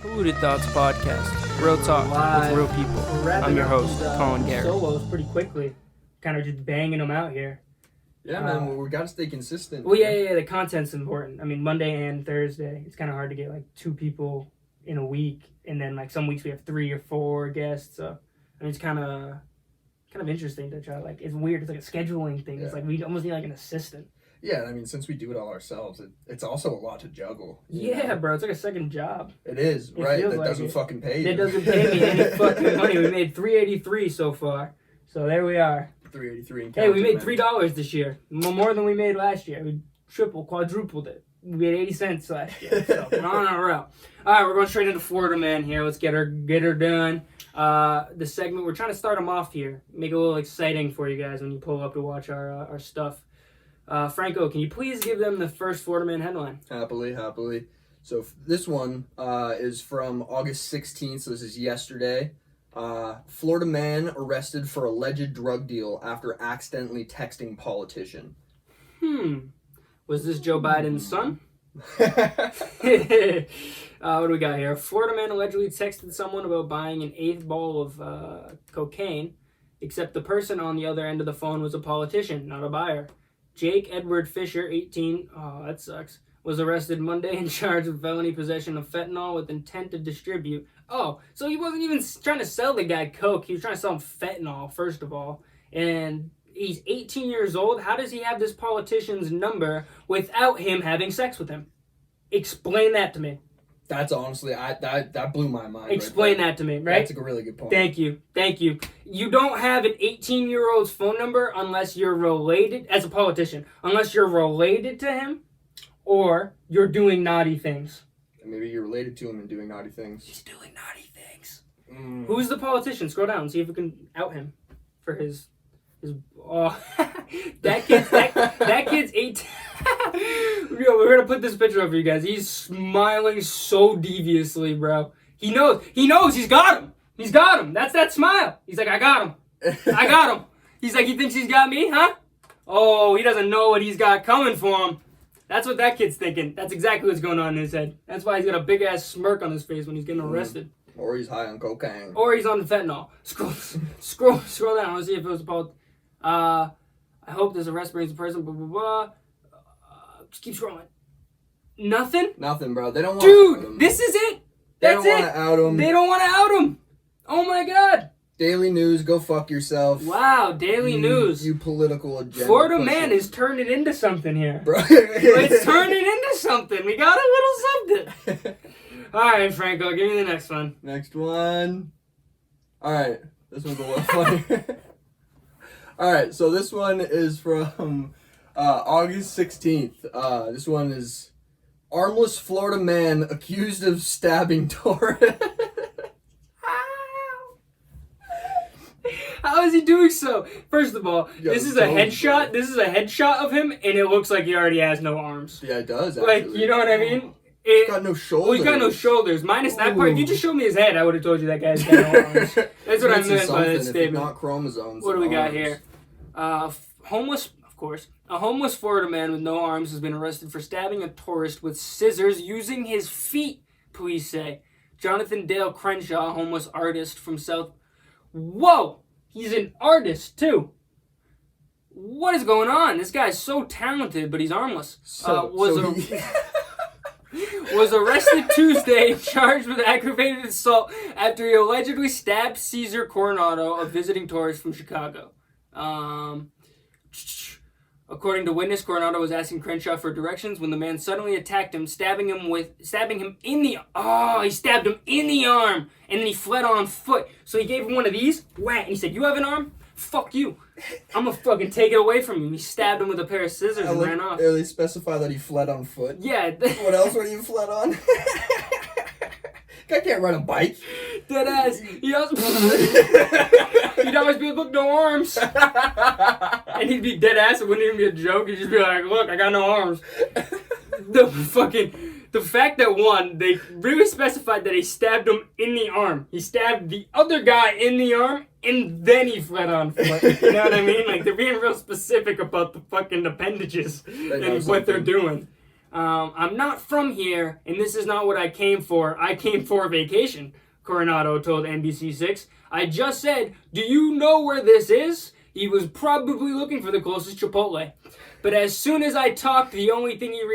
Polluted Thoughts Podcast. Real talk with real people. I'm your host, Colin Garrett. Solos pretty quickly. Kind of just banging them out here. Yeah, man, we got to stay consistent. Well, yeah, the content's important. I mean, Monday and Thursday, it's kind of hard to get, like, 2 people in a week. And then, like, some weeks we have 3 or 4 guests. So, I mean, it's kind of interesting to try, like, it's weird. It's like a scheduling thing. Yeah. It's like we almost need, like, an assistant. Yeah, I mean, since we do it all ourselves, it's also a lot to juggle. Yeah, bro, it's like a second job. It is, right? That like doesn't fucking pay you. That doesn't pay me any fucking money. We made $383 so far. So there we are. $383 in Hey, we made $3 this year. More than we made last year. We quadrupled it. We made 80 cents last year. So we're on our route. All right, we're going straight into Florida Man here. Let's get her done. The segment, we're trying to start them off here. Make it a little exciting for you guys when you pull up to watch our stuff. Franco, can you please give them the first Florida Man headline? Happily. So this one is from August 16th, so this is yesterday. Florida man arrested for alleged drug deal after accidentally texting politician. Was this Joe Biden's son? What do we got here? Florida man allegedly texted someone about buying an 1/8 ball of cocaine, except the person on the other end of the phone was a politician, not a buyer. Jake Edward Fisher, 18, that sucks, was arrested Monday and charged with felony possession of fentanyl with intent to distribute. Oh, so he wasn't even trying to sell the guy coke. He was trying to sell him fentanyl, first of all. And he's 18 years old. How does he have this politician's number without him having sex with him? Explain that to me. That's honestly, that blew my mind. Explain that to me, right? That's a really good point. Thank you. You don't have an 18-year-old's phone number unless you're related, as a politician, unless you're related to him or you're doing naughty things. Maybe you're related to him and doing naughty things. He's doing naughty things. Who's the politician? Scroll down and see if we can out him for his that kid's 18. Yo, we're gonna put this picture up for you guys. He's smiling so deviously, bro. He knows he's got him. That's that smile. He's like, I got him. He's like, he thinks he's got me, huh? Oh, he doesn't know what he's got coming for him. That's what that kid's thinking. That's exactly what's going on in his head. That's why he's got a big ass smirk on his face when he's getting arrested. Or he's high on cocaine. Or he's on the fentanyl. Scroll down. Let's see if it was about. I hope this arrest brings the person. Blah blah blah. Just keep scrolling. Nothing, bro. They don't want. Dude, this is it. That's it. They don't want to out him. They don't want to out him. Oh my god. Daily News, go fuck yourself. Wow, Daily News. You political agenda. Florida man is turning into something here. Bro. It's turning into something. We got a little something. All right, Franco, give me the next one. Next one. All right, this one's a little funny. All right, so this one is from August 16th. This one is armless Florida man accused of stabbing tourist. How is he doing so? First of all, this is a headshot. This is a headshot of him, and it looks like he already has no arms. Yeah, it does, actually. Like, you know what I mean? He's got no shoulders. Well, he's got no shoulders. Minus that part. If you just showed me his head, I would have told you that guy's got no arms. That's what I meant by that statement. Not chromosomes. What do we got here? Homeless, of course. A homeless Florida man with no arms has been arrested for stabbing a tourist with scissors using his feet, police say. Jonathan Dale Crenshaw, a homeless artist from South... Whoa! He's an artist, too. What is going on? This guy's so talented, but he's armless. Was arrested Tuesday and charged with aggravated assault after he allegedly stabbed Cesar Coronado, a visiting tourist from Chicago. According to witness, Coronado was asking Crenshaw for directions when the man suddenly attacked him, stabbing him in the... Oh, he stabbed him in the arm, and then he fled on foot. So he gave him one of these, whack, and he said, you have an arm? Fuck you. I'm gonna fucking take it away from you. He stabbed him with a pair of scissors and ran off. They specify that he fled on foot? Yeah. What else would he have fled on? Guy can't ride a bike. Deadass. He'd always be like, look, no arms. And he'd be deadass. It wouldn't even be a joke. He'd just be like, look, I got no arms. The fact that, one, they really specified that he stabbed him in the arm. He stabbed the other guy in the arm, and then he fled on foot. You know what I mean? Like, they're being real specific about the fucking appendages and what they're doing. I'm not from here, and this is not what I came for. I came for a vacation, Coronado told NBC6. I just said, do you know where this is? He was probably looking for the closest Chipotle. But as soon as I talked, the only thing he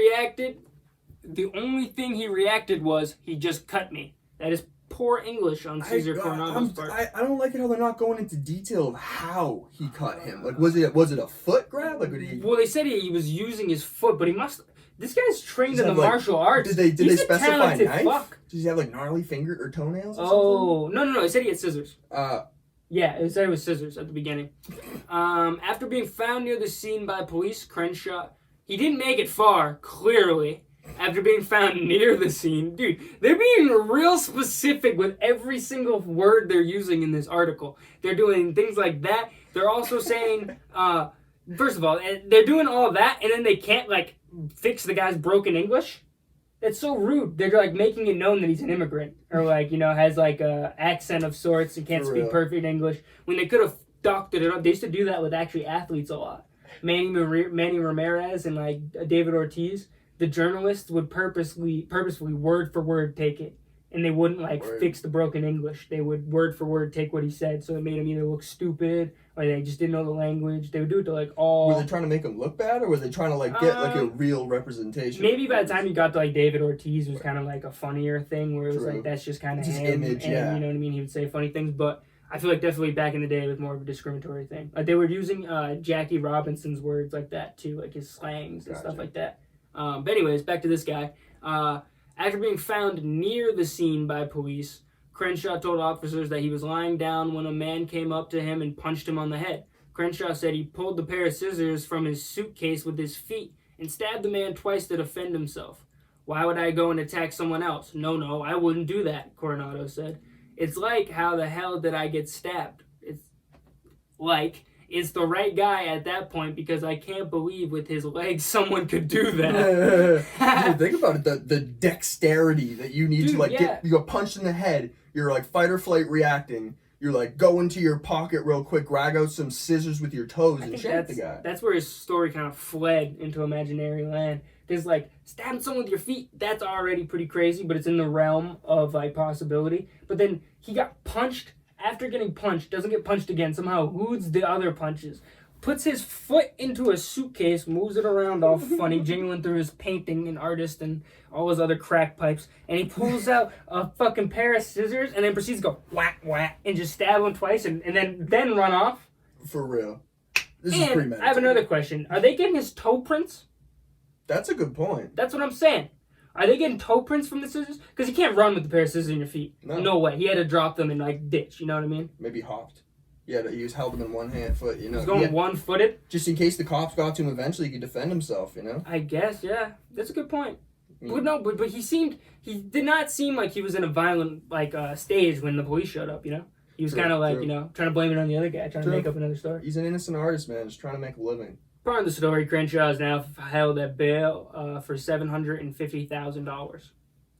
reacted was, he just cut me. That is poor English on Cesar Coronado's part. I don't like it how they're not going into detail of how he cut him. Like, was it a foot grab? Like, well, they said he was using his foot, but he must. This guy's trained in the martial arts. Did they specify knife? Fuck. Does he have like gnarly finger or toenails? Or something? No. They said he had scissors. Yeah, it said it was scissors at the beginning. After being found near the scene by police, Crenshaw, he didn't make it far, clearly. After being found near the scene, dude, they're being real specific with every single word they're using in this article. They're doing things like that. They're also saying, first of all, they're doing all of that, and then they can't, like, fix the guy's broken English. That's so rude. They're, like, making it known that he's an immigrant, or, like, you know, has, like, a accent of sorts and can't speak perfect English, when they could have doctored it up. They used to do that with actually athletes a lot. Manny Ramirez and, like, David Ortiz. The journalists would purposefully word for word take it, and they wouldn't fix the broken English. They would word for word take what he said, so it made him either look stupid or they just didn't know the language. They would do it to all. Were they trying to make him look bad, or were they trying to get a real representation? Maybe by the time you got to David Ortiz, it was kind of like a funnier thing where it was that's just kind of him, image, and you know what I mean. He would say funny things, but I feel like definitely back in the day it was more of a discriminatory thing. Like they were using Jackie Robinson's words like that too, like his slangs and stuff like that. But anyways, back to this guy. After being found near the scene by police, Crenshaw told officers that he was lying down when a man came up to him and punched him on the head. Crenshaw said he pulled the pair of scissors from his suitcase with his feet and stabbed the man twice to defend himself. Why would I go and attack someone else? No, I wouldn't do that, Coronado said. It's like, how the hell did I get stabbed? It's the right guy at that point, because I can't believe with his legs someone could do that. Dude, think about it, the dexterity that you need to get, you got punched in the head, you're like fight or flight reacting, you're like go into your pocket real quick, grab out some scissors with your toes and shank the guy. That's where his story kind of fled into imaginary land. There's stabbing someone with your feet, that's already pretty crazy, but it's in the realm of possibility. But then he got punched. After getting punched, doesn't get punched again, somehow eludes the other punches, puts his foot into a suitcase, moves it around all funny, jingling through his painting and artist and all his other crack pipes, and he pulls out a fucking pair of scissors and then proceeds to go whack, whack, and just stab him twice and then run off. For real. This is premeditated. I have another question. Are they getting his toe prints? That's a good point. That's what I'm saying. Are they getting toe prints from the scissors? Because you can't run with a pair of scissors in your feet. No way. He had to drop them and ditch. You know what I mean? Maybe hopped. Yeah, he was held them in one foot. You know, he's going one-footed. Just in case the cops got to him eventually, he could defend himself. You know. I guess, yeah. That's a good point. But he did not seem like he was in a violent stage when the police showed up. You know, he was kind of trying to blame it on the other guy, trying to make up another story. He's an innocent artist, man, just trying to make a living. Part of the story, Crenshaw is now held at bail for $750,000.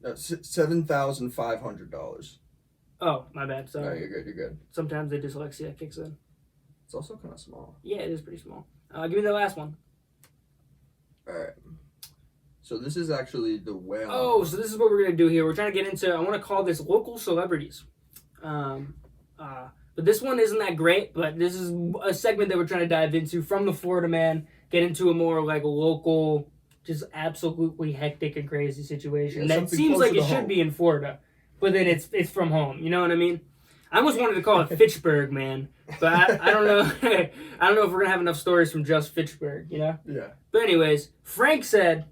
$7,500. Oh, my bad. Sorry. No, you're good. Sometimes the dyslexia kicks in. It's also kind of small. Yeah, it is pretty small. Give me the last one. All right. So this is actually the whale. Oh, so this is what we're going to do here. We're trying to get into, I want to call this local celebrities. But this one isn't that great, but this is a segment that we're trying to dive into from the Florida man, get into a more local, just absolutely hectic and crazy situation. That seems like it should be in Florida, but then it's from home. You know what I mean? I almost wanted to call it Fitchburg, man, but I don't know. I don't know if we're going to have enough stories from just Fitchburg, you know? Yeah. But anyways, Frank said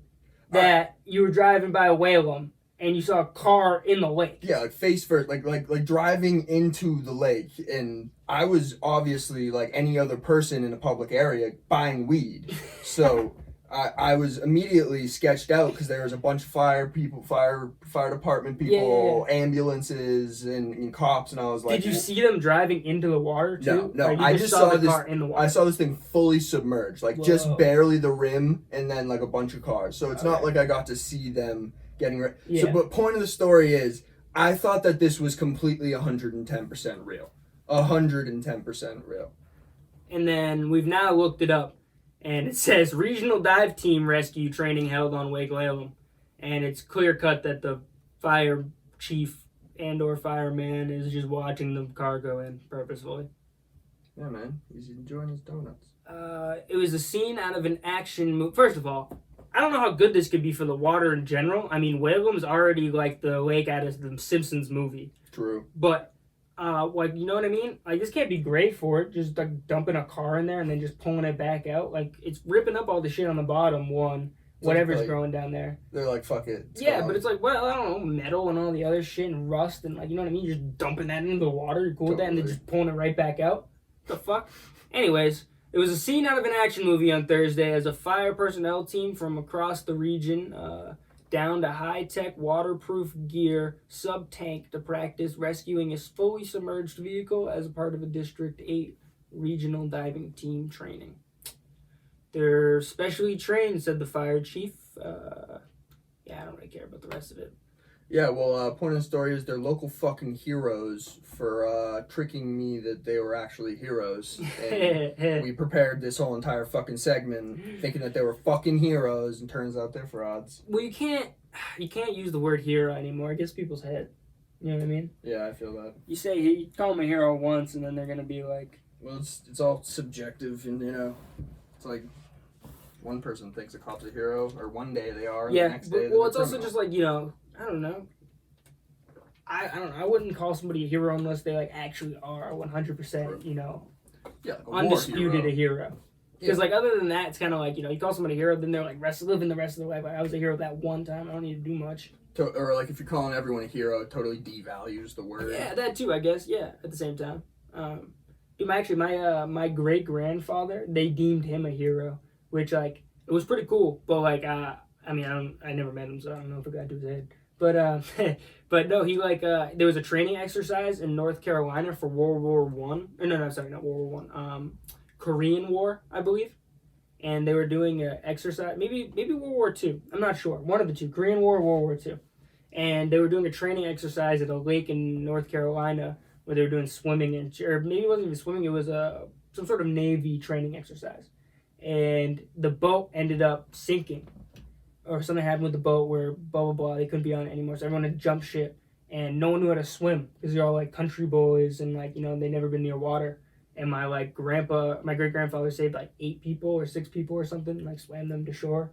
that you were driving by a Whalum and you saw a car in the lake. Yeah, face first, like driving into the lake, and I was obviously like any other person in a public area buying weed, so I was immediately sketched out because there was a bunch of fire department people, ambulances, and cops, and I was like, did you see them driving into the water too? No, I just saw this car in the water. I saw this thing fully submerged, just barely the rim, and then a bunch of cars. So it's not like I got to see them getting ready. Yeah. So, but point of the story is, I thought that this was completely 110% real. 110% real. And then we've now looked it up. And it says, regional dive team rescue training held on Lake Lalem. And it's clear cut that the fire chief and or fireman is just watching the car go in purposefully. Yeah, man. He's enjoying his donuts. It was a scene out of an action movie. First of all, I don't know how good this could be for the water in general. I mean, Walem's already like the lake out of the Simpsons movie. True. But, like, you know what I mean? Like, this can't be great for it. Just, like, dumping a car in there and then just pulling it back out. Like, it's ripping up all the shit on the bottom, whatever's like, growing down there. They're like, fuck it. Yeah, but it's like, well, I don't know, metal and all the other shit and rust and, like, you know what I mean? You're just dumping that into the water. You're cool with that and then just pulling it right back out. What the fuck? Anyways, it was a scene out of an action movie on Thursday as a fire personnel team from across the region downed a high-tech waterproof gear sub-tank to practice rescuing a fully submerged vehicle as a part of a District 8 regional diving team training. They're specially trained, said the fire chief. I don't really care about the rest of it. Yeah, well, point of the story is they're local fucking heroes for tricking me that they were actually heroes. And we prepared this whole entire fucking segment thinking that they were fucking heroes, and turns out they're frauds. Well, you can't use the word hero anymore. It gets people's head. You know what I mean? Yeah, I feel that. You call them a hero once, and then they're gonna be like... Well, it's all subjective, and, you know, it's like... One person thinks a cop's a hero, or one day they are, and the next day well, it's also just like, you know, I don't know. I don't know. I wouldn't call somebody a hero unless they like actually are 100%, you know, like undisputed a hero. Because like other than that, it's kind of like, you know, you call somebody a hero, then they're like living the rest of their life. Like, I was a hero that one time. I don't need to do much. Or like if you're calling everyone a hero, it totally devalues the word. Yeah, that too, I guess. Yeah, at the same time. My great grandfather, they deemed him a hero, which like it was pretty cool. But like I never met him, so I don't know if it got to his head. But but no, he like there was a training exercise in North Carolina for World War One. No, sorry, not World War One. Korean War, I believe. And they were doing an exercise, maybe World War II. I'm not sure. One of the two, Korean War or World War II. And they were doing a training exercise at a lake in North Carolina where they were doing swimming, or maybe it wasn't even swimming. It was some sort of Navy training exercise. And the boat ended up sinking. Or something happened with the boat where blah, blah, blah, they couldn't be on it anymore. So everyone had jumped ship. And no one knew how to swim because they're all like country boys and like, you know, they'd never been near water. And my like my great-grandfather saved like 8 people or 6 people or something and like swam them to shore.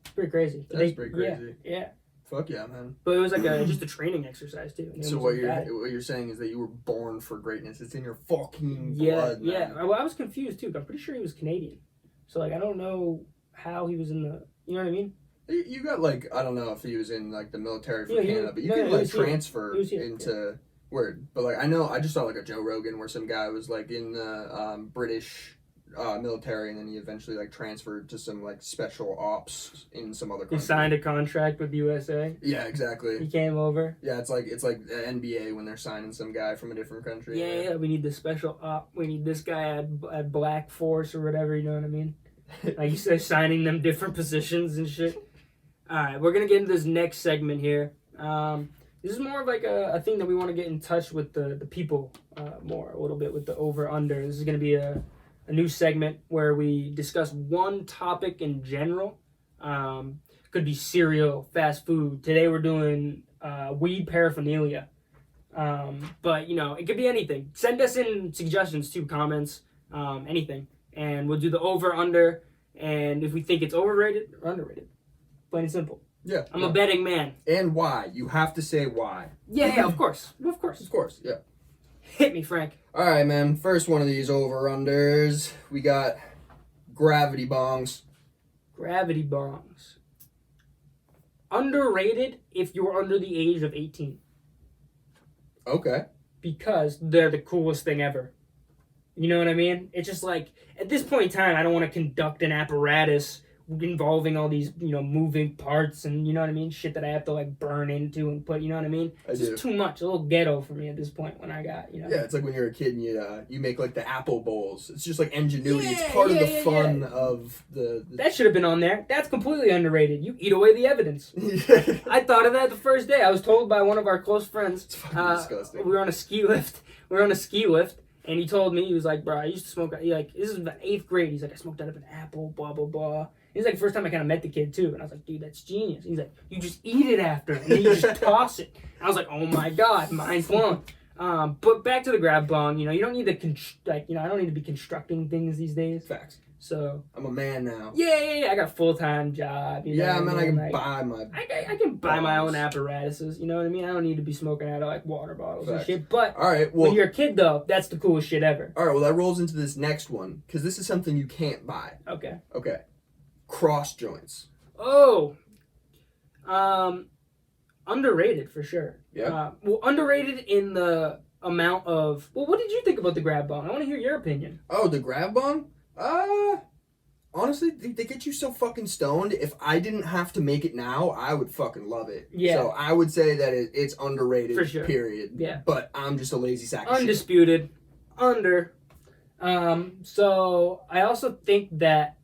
It's pretty crazy. That's pretty crazy. Yeah. Fuck yeah, man. But it was like just a training exercise too. So what you're saying is that you were born for greatness. It's in your fucking blood. Yeah. Man. Well, I was confused too. I'm pretty sure he was Canadian. So like I don't know how he was in the. You know what I mean? You got like I don't know if he was in like the military for Canada, but you can like transfer into word. But like I just saw like a Joe Rogan where some guy was like in the British military and then he eventually like transferred to some like special ops in some other country. He signed a contract with USA. Yeah, exactly. He came over. Yeah, it's like the NBA when they're signing some guy from a different country. Yeah, we need the special op. We need this guy at Black Force or whatever. You know what I mean? Like you said, signing them different positions and shit. All right, we're going to get into this next segment here. This is more of like a thing that we want to get in touch with the people more, a little bit with the over-under. This is going to be a new segment where we discuss one topic in general. Could be cereal, fast food. Today we're doing weed paraphernalia. But, you know, it could be anything. Send us in suggestions too, comments, anything. And we'll do the over-under. And if we think it's overrated or underrated. Plain and simple. Yeah. I'm a betting man. And why? You have to say why. Yeah, of course. Of course, yeah. Hit me, Frank. All right, man. First one of these over-unders. We got gravity bongs. Gravity bongs. Underrated if you're under the age of 18. Okay. Because they're the coolest thing ever. You know what I mean? It's just like, at this point in time, I don't want to conduct an apparatus involving all these, you know, moving parts and, you know what I mean, shit that I have to like burn into and put, you know what I mean? It's just too much, a little ghetto for me at this point when I got, you know. Yeah, it's like when you're a kid and you make like the apple bowls. It's just like ingenuity. It's part of the fun of the... That should have been on there. That's completely underrated. You eat away the evidence. I thought of that the first day. I was told by one of our close friends. It's fucking disgusting. We were on a ski lift. And he told me, he was like, bro, I used to smoke, this is about 8th grade. He's like, I smoked out of an apple, blah, blah, blah. He's like, first time I kind of met the kid, too. And I was like, dude, that's genius. He's like, you just eat it after, and then you just toss it. And I was like, oh, my God, mind's blown. But back to the grab bong, you don't need to, I don't need to be constructing things these days. Facts. So I'm a man now. Yeah. I got a full-time job. Yeah, man, I can buy my... I can buy my own apparatuses, you know what I mean? I don't need to be smoking out of, water bottles and shit. But all right, well, when you're a kid, though, that's the coolest shit ever. All right, well, that rolls into this next one, because this is something you can't buy. Okay. Cross joints. Oh. Underrated, for sure. Yeah. Underrated in the amount of... Well, what did you think about the grab bong? I want to hear your opinion. Oh, the grab bong? Honestly, they get you so fucking stoned. If I didn't have to make it now, I would fucking love it. Yeah. So I would say that it's underrated, for sure. Period. Yeah. But I'm just a lazy sack of Undisputed. Under. So I also think that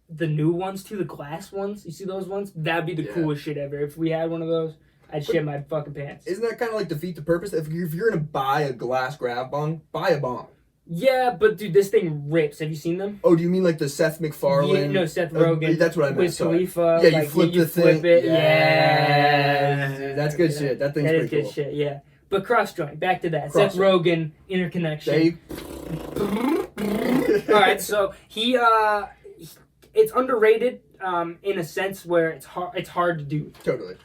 the new ones too, the glass ones, you see those ones? That'd be the coolest shit ever. If we had one of those, I'd shit my fucking pants. Isn't that kind of like defeat the purpose? If you're gonna buy a glass grab bong, buy a bong. Yeah, but dude, this thing rips. Have you seen them? Oh, do you mean like the Seth MacFarlane? Yeah, no, Seth Rogen. That's what I meant. Wiz Khalifa. Yeah, you flip the thing. Flip it. Yeah. Dude, that's good shit. That thing's pretty cool. That is good shit, yeah. But cross joint, back to that. Cross Seth Rogen, interconnection. Alright, so it's underrated in a sense where it's hard to do. Totally.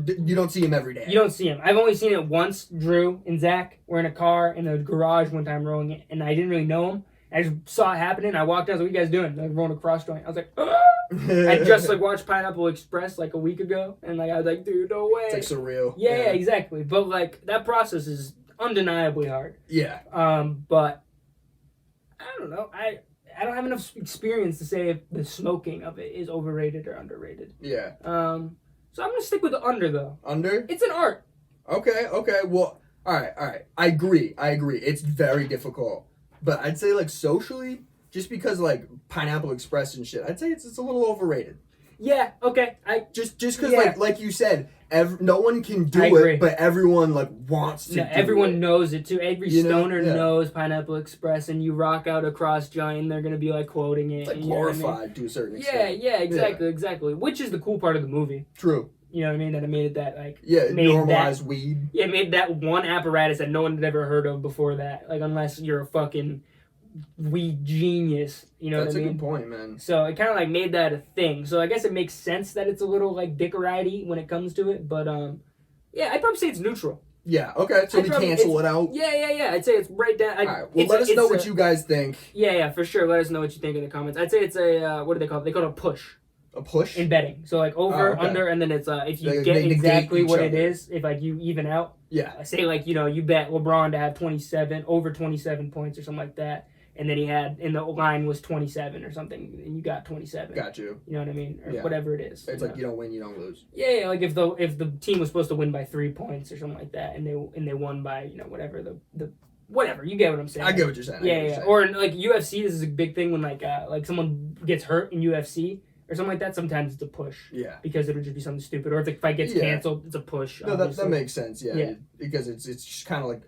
You don't see him every day. You don't see him. I've only seen it once. Drew and Zach were in a car in a garage one time rolling it, and I didn't really know him. I just saw it happening. I walked out. I was like, "What are you guys doing?" They're rolling a cross joint. I was like, "Ah!" I just watched Pineapple Express a week ago, and I was like, "Dude, no way!" It's surreal. Yeah, exactly. But that process is undeniably hard. Yeah. But I don't know. I don't have enough experience to say if the smoking of it is overrated or underrated. Yeah. So I'm gonna stick with the under though. Under? It's an art. Okay. Well, all right. I agree. It's very difficult, but I'd say socially, just because Pineapple Express and shit, I'd say it's a little overrated. Yeah. Okay. Just because like you said, no one can do it, but everyone wants to. Yeah, everyone knows it too. Every stoner knows Pineapple Express, and you rock out a cross joint, and they're gonna be quoting it. It's glorified to a certain extent. Yeah, exactly. Which is the cool part of the movie. True. You know what I mean? That it made it that normalized weed. Yeah, it made that one apparatus that no one had ever heard of before that. Unless you're a fucking weed genius, you know. That's what I mean? a good point, man. So it kind of made that a thing. So I guess it makes sense that it's a little dickerati when it comes to it. But yeah, I'd probably say it's neutral. Yeah. Okay. So we cancel it out. Yeah. I'd say it's right down. All right. Well, let us know what you guys think. Yeah, for sure. Let us know what you think in the comments. I'd say it's a what do they call it? They call it a push. A push in betting. So over, under, and then it's if you get exactly what it is, if you even out. Yeah. Say you bet LeBron to have 27 over 27 points or something like that. And then he had, and the line was 27 or something, and you got 27. Got you. You know what I mean? Or whatever it is. It's you don't win, you don't lose. Yeah, if the team was supposed to win by 3 points or something like that, and they won by whatever the whatever, you get what I'm saying. I get what you're saying. Yeah. Or UFC, this is a big thing when someone gets hurt in UFC or something like that. Sometimes it's a push. Yeah. Because it'll just be something stupid. Or if the fight gets canceled, it's a push. No, that makes sense. Yeah. Because it's just kind of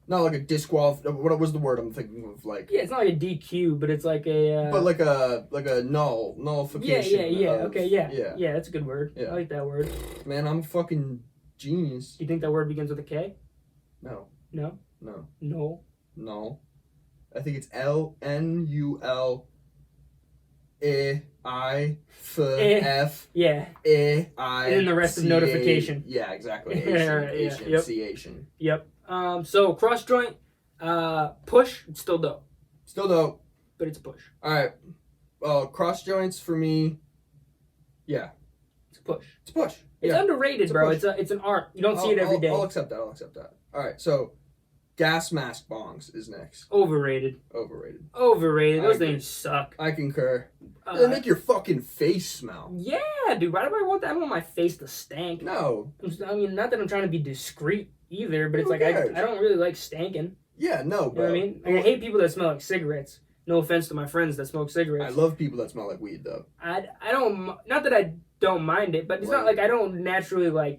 not like a disqualify. What was the word I'm thinking of? Yeah, it's not like a DQ, but it's like a. But like a nullification. Yeah. Okay, yeah. That's a good word. Yeah. I like that word. Man, I'm a fucking genius. Do you think that word begins with a K? No. No. No. No. No. I think it's LNUL. F. Yeah. I. And then the rest of notification. Yeah, exactly. Asian. Yep. So cross joint, push, it's still dope. Still dope. But it's a push. Alright. Well, cross joints for me, yeah. It's a push. It's a push. It's underrated, bro. It's an art. You don't see it every day. I'll accept that. Alright, so gas mask bongs is next. Overrated. Those things suck. I concur. They make your fucking face smell. Yeah, dude. Why do I want that? I don't want my face to stink. No. I mean, not that I'm trying to be discreet either, but it's I don't really like stanking. Yeah, no, bro. You know what I mean? I hate people that smell like cigarettes. No offense to my friends that smoke cigarettes. I love people that smell like weed, though. I don't, not that I don't mind it, but it's not I don't naturally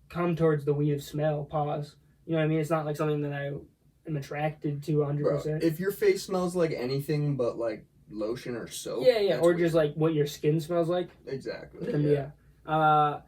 come towards the weed of smell, pause. You know what I mean? It's not something that am attracted to 100%. Bro, if your face smells like anything but like lotion or soap. Yeah, or weird. just like what your skin smells like. Exactly. Then yeah.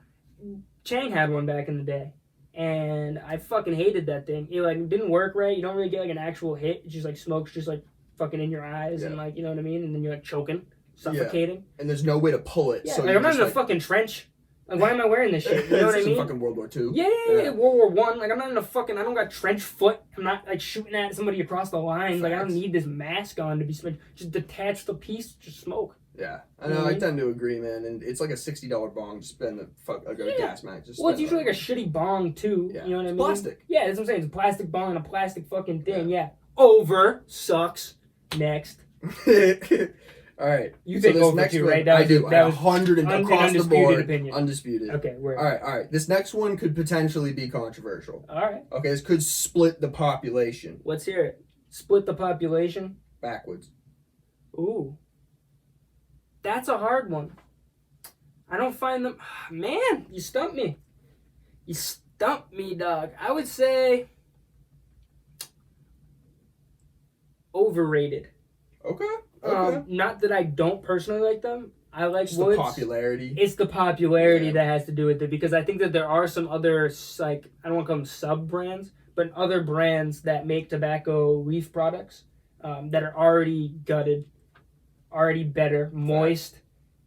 Chang had one back in the day, and I fucking hated that thing. It like didn't work right. You don't really get like an actual hit. It just like smokes just like fucking in your eyes and like, you know what I mean? And then you're like choking, suffocating. Yeah. And there's no way to pull it. Yeah, so like I'm not in a fucking trench. Like, why am I wearing this shit? You know what I mean? Fucking World War II. Yeah, World War I. Like, I'm not in a fucking, I don't got trench foot. I'm not, like, shooting at somebody across the lines. Like, I don't need this mask on to be smoked. Just detach the piece, just smoke. Yeah, I know. I tend to agree, man. And it's like a $60 bong to spend a gas mask. Well, it's usually like a shitty bong, too. Yeah. You know what I mean? Plastic. Yeah, that's what I'm saying. It's a plastic bong and a plastic fucking thing. Yeah. Over. Sucks. Next. All right. You think over too, right? That I do. That was 100 across the board. Opinion. Undisputed. Okay, word. All right. This next one could potentially be controversial. All right. Okay, this could split the population. Let's hear it. Split the population. Backwards. Ooh. That's a hard one. I don't find them... Man, you stumped me. You stumped me, dog. I would say... overrated. Okay. Not that I don't personally like them. I like Just woods. the popularity. It's the popularity that has to do with it, because I think that there are some other, like, I don't want to call them sub-brands, but other brands that make tobacco leaf products that are already gutted, already better, moist.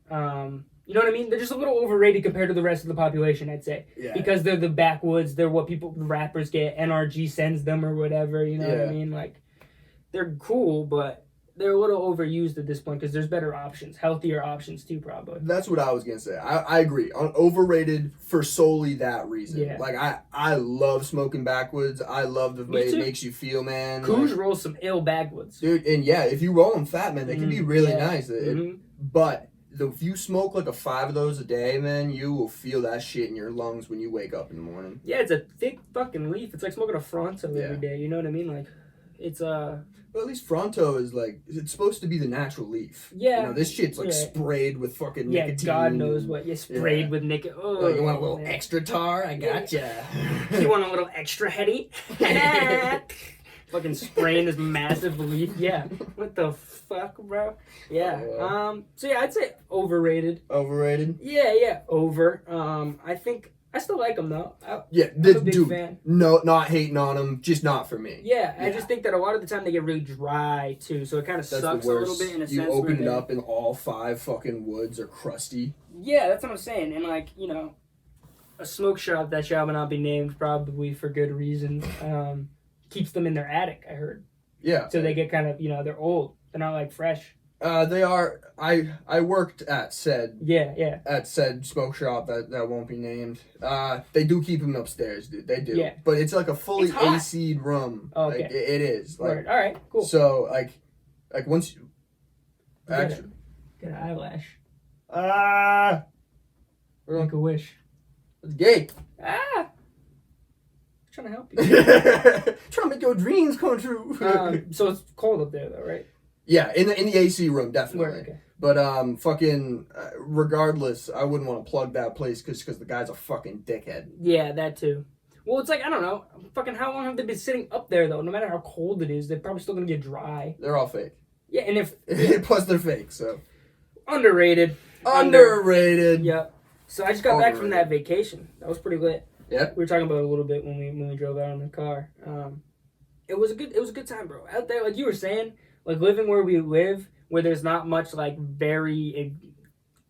You know what I mean? They're just a little overrated compared to the rest of the population, I'd say. Yeah. Because they're the backwoods, they're what rappers get, NRG sends them or whatever, you know what I mean? Like, they're cool, but they're a little overused at this point because there's better options, healthier options too, probably. That's what I was gonna say. I agree. Overrated for solely that reason. Yeah. Like I love smoking backwoods. I love the way it makes you feel, man. Coos rolls some ill backwoods, dude. And yeah, if you roll them fat, man, they can be really nice. But if you smoke like 5 of those a day, man, you will feel that shit in your lungs when you wake up in the morning. Yeah, it's a thick fucking leaf. It's like smoking a Fronto every day. You know what I mean? Like, it's But at least Fronto is like, it's supposed to be the natural leaf. Yeah. You know, this shit's like sprayed with fucking nicotine. God knows what. You sprayed with nicotine. Oh, you want a little extra tar? I gotcha. You want a little extra heady? Fucking spraying this massive leaf. Yeah. What the fuck, bro? Yeah. So yeah, I'd say overrated. Overrated? Yeah. Over. I think... I still like them though. I'm a big fan. No, not hating on them, just not for me. Yeah, I just think that a lot of the time they get really dry too, so it kind of sucks a little bit in a sense. You open it up and all 5 fucking woods are crusty. Yeah, that's what I'm saying. And like, you know, a smoke shop that shall not be named, probably for good reason, keeps them in their attic, I heard. Yeah. So they get kind of, you know, they're old. They're not like fresh. They are. I worked at said smoke shop that won't be named. They do keep them upstairs, dude. They do. Yeah. But it's like a fully AC'd room. Oh, okay. Like, it is. Like, all right, cool. So like once you actually get an eyelash. Make a wish. It's gay. I'm trying to help you. Trying to make your dreams come true. So it's cold up there though, right? Yeah, in the AC room, definitely. Okay. But regardless, I wouldn't want to plug that place because the guy's a fucking dickhead. Yeah, that too. Well, it's like, I don't know. Fucking how long have they been sitting up there though? No matter how cold it is, they're probably still gonna get dry. They're all fake. Yeah, and if plus they're fake, so underrated. Yep. So I just got back from that vacation. That was pretty lit. Yeah. We were talking about it a little bit when we drove out in the car. It was a good time, bro. Out there, like you were saying. Like, living where we live, where there's not much, like, very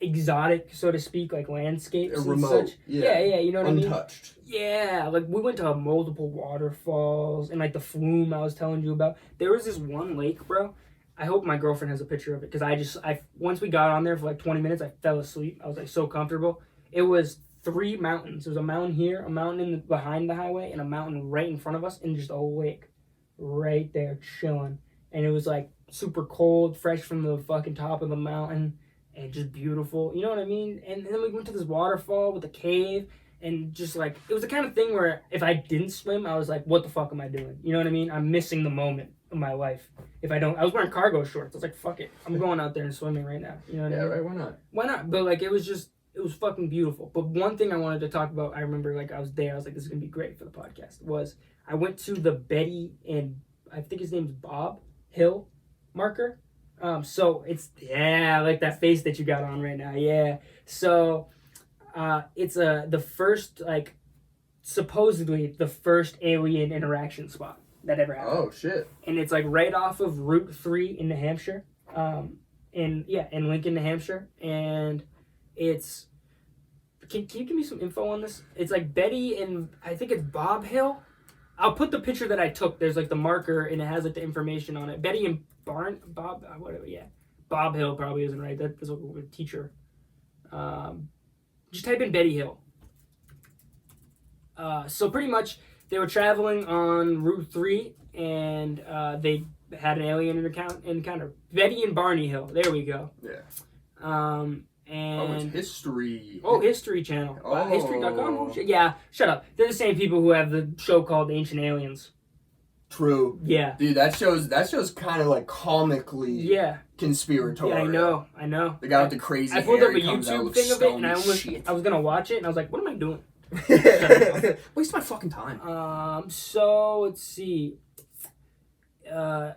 exotic, so to speak, like, landscapes and such. Yeah, you know what I mean? Untouched. Yeah, like, we went to multiple waterfalls, and, like, the flume I was telling you about. There was this one lake, bro. I hope my girlfriend has a picture of it, because once we got on there for, like, 20 minutes, I fell asleep. I was, like, so comfortable. It was 3 mountains. There was a mountain here, a mountain behind the highway, and a mountain right in front of us, and just a lake right there chilling. And it was, like, super cold, fresh from the fucking top of the mountain, and just beautiful. You know what I mean? And then we went to this waterfall with a cave, and just, like, it was the kind of thing where if I didn't swim, I was like, what the fuck am I doing? You know what I mean? I'm missing the moment of my life. If I don't... I was wearing cargo shorts. I was like, fuck it. I'm going out there and swimming right now. You know what I mean? Yeah, right. Why not? Why not? But, like, it was fucking beautiful. But one thing I wanted to talk about, I remember, like, I was there. I was like, this is going to be great for the podcast, was I went to the Betty and I think his name's Bob Hill marker. So it's I like that face that you got on right now. Yeah. So it's the first like supposedly the first alien interaction spot that ever happened. Oh shit! And it's like right off of Route 3 in New Hampshire, in Lincoln, New Hampshire, and it's. Can you give me some info on this? It's like Betty and I think it's Bob Hill. I'll put the picture that I took. There's like the marker and it has like the information on it. Betty and Bob Hill probably isn't right. That's a teacher. Just type in Betty Hill. So pretty much they were traveling on Route 3 and they had an alien encounter. Betty and Barney Hill. There we go. Yeah. And it's History. Oh, History Channel. Oh. History.com? Yeah, shut up. They're the same people who have the show called Ancient Aliens. True. Yeah. Dude, that show's kind of like comically conspiratorial. Yeah, I know. The guy with the crazy hair. I pulled up a comes out YouTube with thing of it, and I was gonna watch it, and I was like, "What am I doing?" Waste my fucking time. So let's see. Can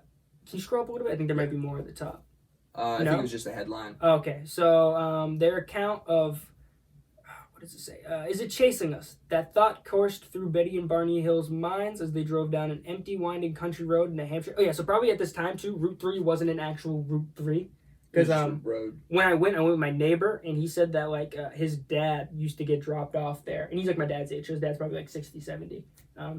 you scroll up a little bit? I think there might be more at the top. I think it was just a headline. Okay, so their account of what does it say? Is it chasing us? That thought coursed through Betty and Barney Hill's minds as they drove down an empty, winding country road in New Hampshire. Oh yeah, so probably at this time too, Route 3 wasn't an actual Route 3 because when I went with my neighbor and he said that like his dad used to get dropped off there, and he's like my dad's age. So his dad's probably like 60, 70.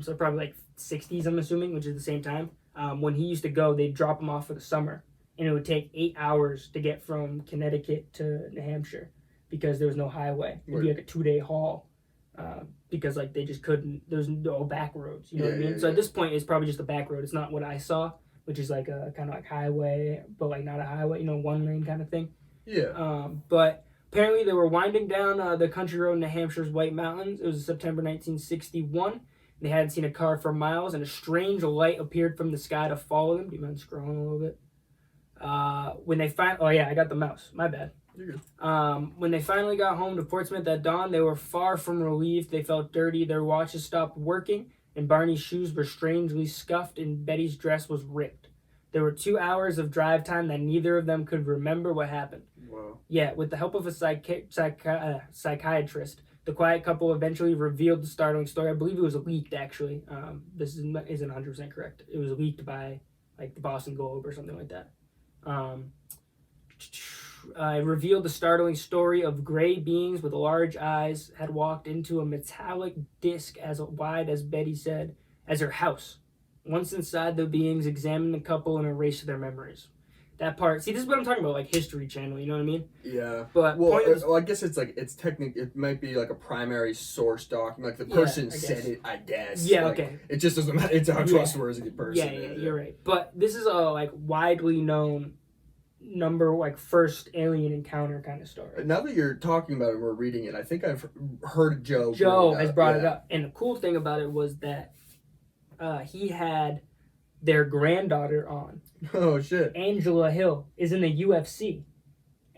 So probably like 60s, I'm assuming, which is the same time. When he used to go, they'd drop him off for the summer. And it would take 8 hours to get from Connecticut to New Hampshire because there was no highway. It'd be like a 2-day haul because like they just couldn't. There's no back roads. You know what I mean? So at this point, it's probably just a back road. It's not what I saw, which is like a kind of like highway, but like not a highway. You know, 1 lane kind of thing. Yeah. But apparently they were winding down the country road in New Hampshire's White Mountains. It was September 1961. They hadn't seen a car for miles, and a strange light appeared from the sky to follow them. Do you mind scrolling a little bit? When they I got the mouse. My bad. You're good. When they finally got home to Portsmouth at dawn, they were far from relieved. They felt dirty. Their watches stopped working, and Barney's shoes were strangely scuffed, and Betty's dress was ripped. There were 2 hours of drive time that neither of them could remember what happened. Wow. Yeah, with the help of a psychiatrist, the quiet couple eventually revealed the startling story. I believe it was leaked, actually. This isn't 100% correct. It was leaked by like the Boston Globe or something like that. Revealed the startling story of gray beings with large eyes had walked into a metallic disc as wide as Betty said, as her house. Once inside, the beings examined the couple and erased their memories. That part, see, this is what I'm talking about, like History Channel, you know what I mean? Yeah. But I guess it's like it might be like a primary source document, like the person said it, I guess. Yeah, like, okay. It just doesn't matter. It's a trustworthy person. Yeah, you're right. But this is a like widely known first alien encounter kind of story. Now that you're talking about it, we're reading it. I think I've heard Joe. Joe has brought it up, and the cool thing about it was that he had their granddaughter on. Oh shit! Angela Hill is in the UFC.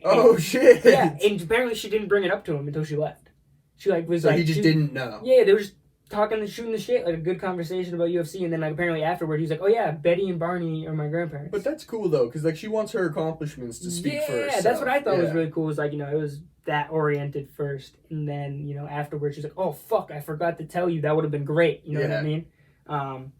Oh shit! Yeah, and apparently she didn't bring it up to him until she left. She he just didn't know. Yeah, they were just talking and shooting the shit, like a good conversation about UFC, and then like apparently afterward he's like, "Oh yeah, Betty and Barney are my grandparents." But that's cool though, because like she wants her accomplishments to speak for herself. Yeah, that's what I thought was really cool. Was like, it was that oriented first, and then afterwards she's like, "Oh fuck, I forgot to tell you. That would have been great." You know what I mean?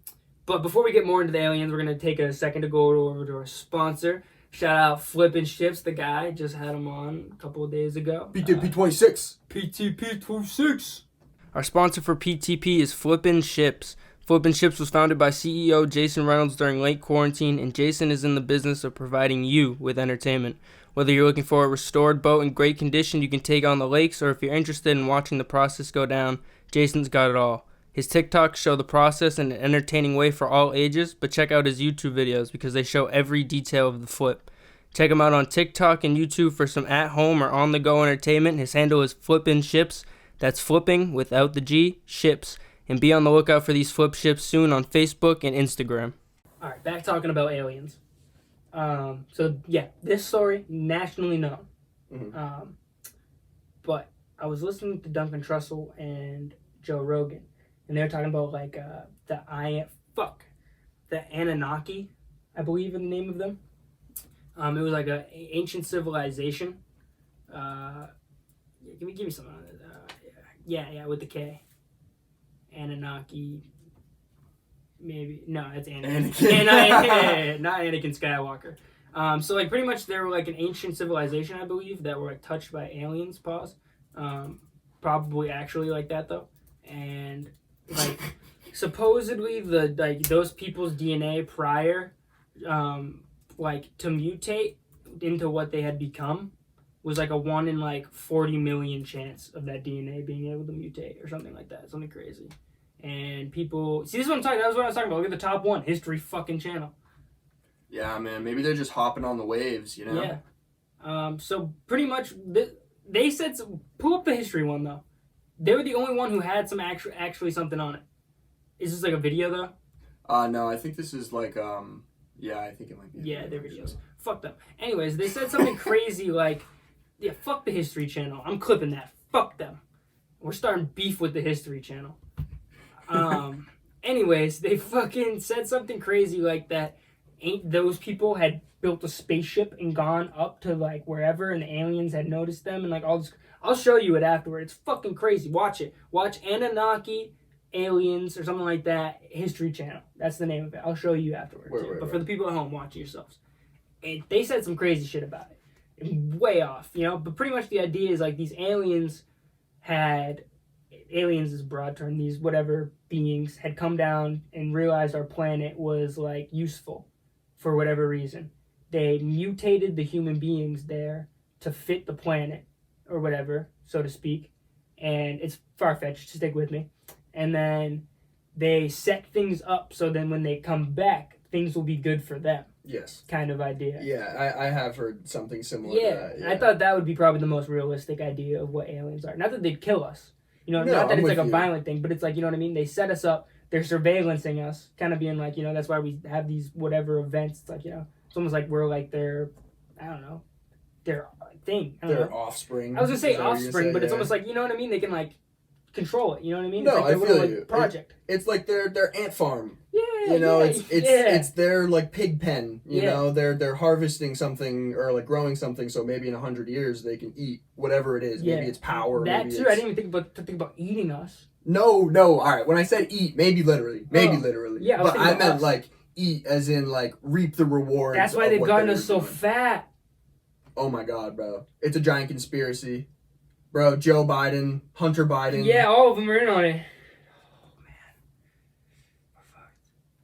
But before we get more into the aliens, we're gonna take a second to go over to our sponsor. Shout out Flippin' Ships, the guy just had him on a couple of days ago. PTP 26. PTP 26. Our sponsor for PTP is Flippin' Ships. Flippin' Ships was founded by CEO Jason Reynolds during late quarantine, and Jason is in the business of providing you with entertainment. Whether you're looking for a restored boat in great condition you can take on the lakes, or if you're interested in watching the process go down, Jason's got it all. His TikToks show the process in an entertaining way for all ages, but check out his YouTube videos because they show every detail of the flip. Check him out on TikTok and YouTube for some at-home or on-the-go entertainment. His handle is Flippin' Ships. That's flipping without the G, ships. And be on the lookout for these flip ships soon on Facebook and Instagram. All right, back talking about aliens. This story, nationally known. Mm-hmm. But I was listening to Duncan Trussell and Joe Rogan, and they were talking about the Anunnaki, I believe, in the name of them. It was like an ancient civilization. Give me some on it. Yeah, with the K. Anunnaki. Maybe no, it's Anakin. Not Anakin Skywalker. So like pretty much they were like an ancient civilization, I believe, that were like touched by aliens. Pause. Probably actually like that though, and like supposedly those people's DNA prior, like to mutate into what they had become, was like a 1 in like 40 million chance of that DNA being able to mutate or something like that. Something crazy. And people see, this is what I'm talking. That was what I was talking about. Look at the top one, History fucking Channel. Yeah, man. Maybe they're just hopping on the waves, you know. Yeah. So pretty much, they said pull up the history one though. They were the only one who had some actually something on it. Is this like a video though? No, I think this is like yeah, I think it might be. Yeah, they're videos. Fuck them. Anyways, they said something crazy like, yeah, fuck the History Channel. I'm clipping that. Fuck them. We're starting beef with the History Channel. Anyways, they fucking said something crazy like that. Ain't those people had built a spaceship and gone up to like wherever, and the aliens had noticed them and like all this. I'll show you it afterward. It's fucking crazy. Watch it. Watch Anunnaki, Aliens, or something like that. History Channel. That's the name of it. I'll show you afterwards. But for the people at home, watch it yourselves. And they said some crazy shit about it. Way off, you know. But pretty much the idea is like these aliens is a broad term. These whatever beings had come down and realized our planet was like useful for whatever reason. They mutated the human beings there to fit the planet or whatever, so to speak. And it's far-fetched, stick with me. And then they set things up so then when they come back, things will be good for them. Yes. Kind of idea. Yeah, I have heard something similar to that. Yeah, I thought that would be probably the most realistic idea of what aliens are. Not that they'd kill us. You know, No, not that I'm it's like with a you. violent thing, but it's like, you know what I mean? They set us up, they're surveillancing us, kind of being like, you know, that's why we have these whatever events. It's like, you know, it's almost like we're like their, I don't know, their thing. I don't Their know. offspring. I was going to say Is that what you're offspring, saying? but it's Yeah. almost like, you know what I mean? They can like control it, you know what I mean? No, it's like I their little, feel like, you. project. It's like their ant farm. Yeah, You know, yeah, it's their like pig pen. You Yeah. know, they're harvesting something or like growing something, so maybe in 100 years they can eat whatever it is. Yeah. Maybe it's power. That maybe too. it's... I didn't even think about eating us. No. All right. When I said eat, maybe literally. Yeah, I was but thinking I about meant us. like eat, as in like reap the rewards. That's why of they've what gotten they us were so doing. fat. Oh my god, bro! It's a giant conspiracy, bro. Joe Biden, Hunter Biden. Yeah, all of them are in on it.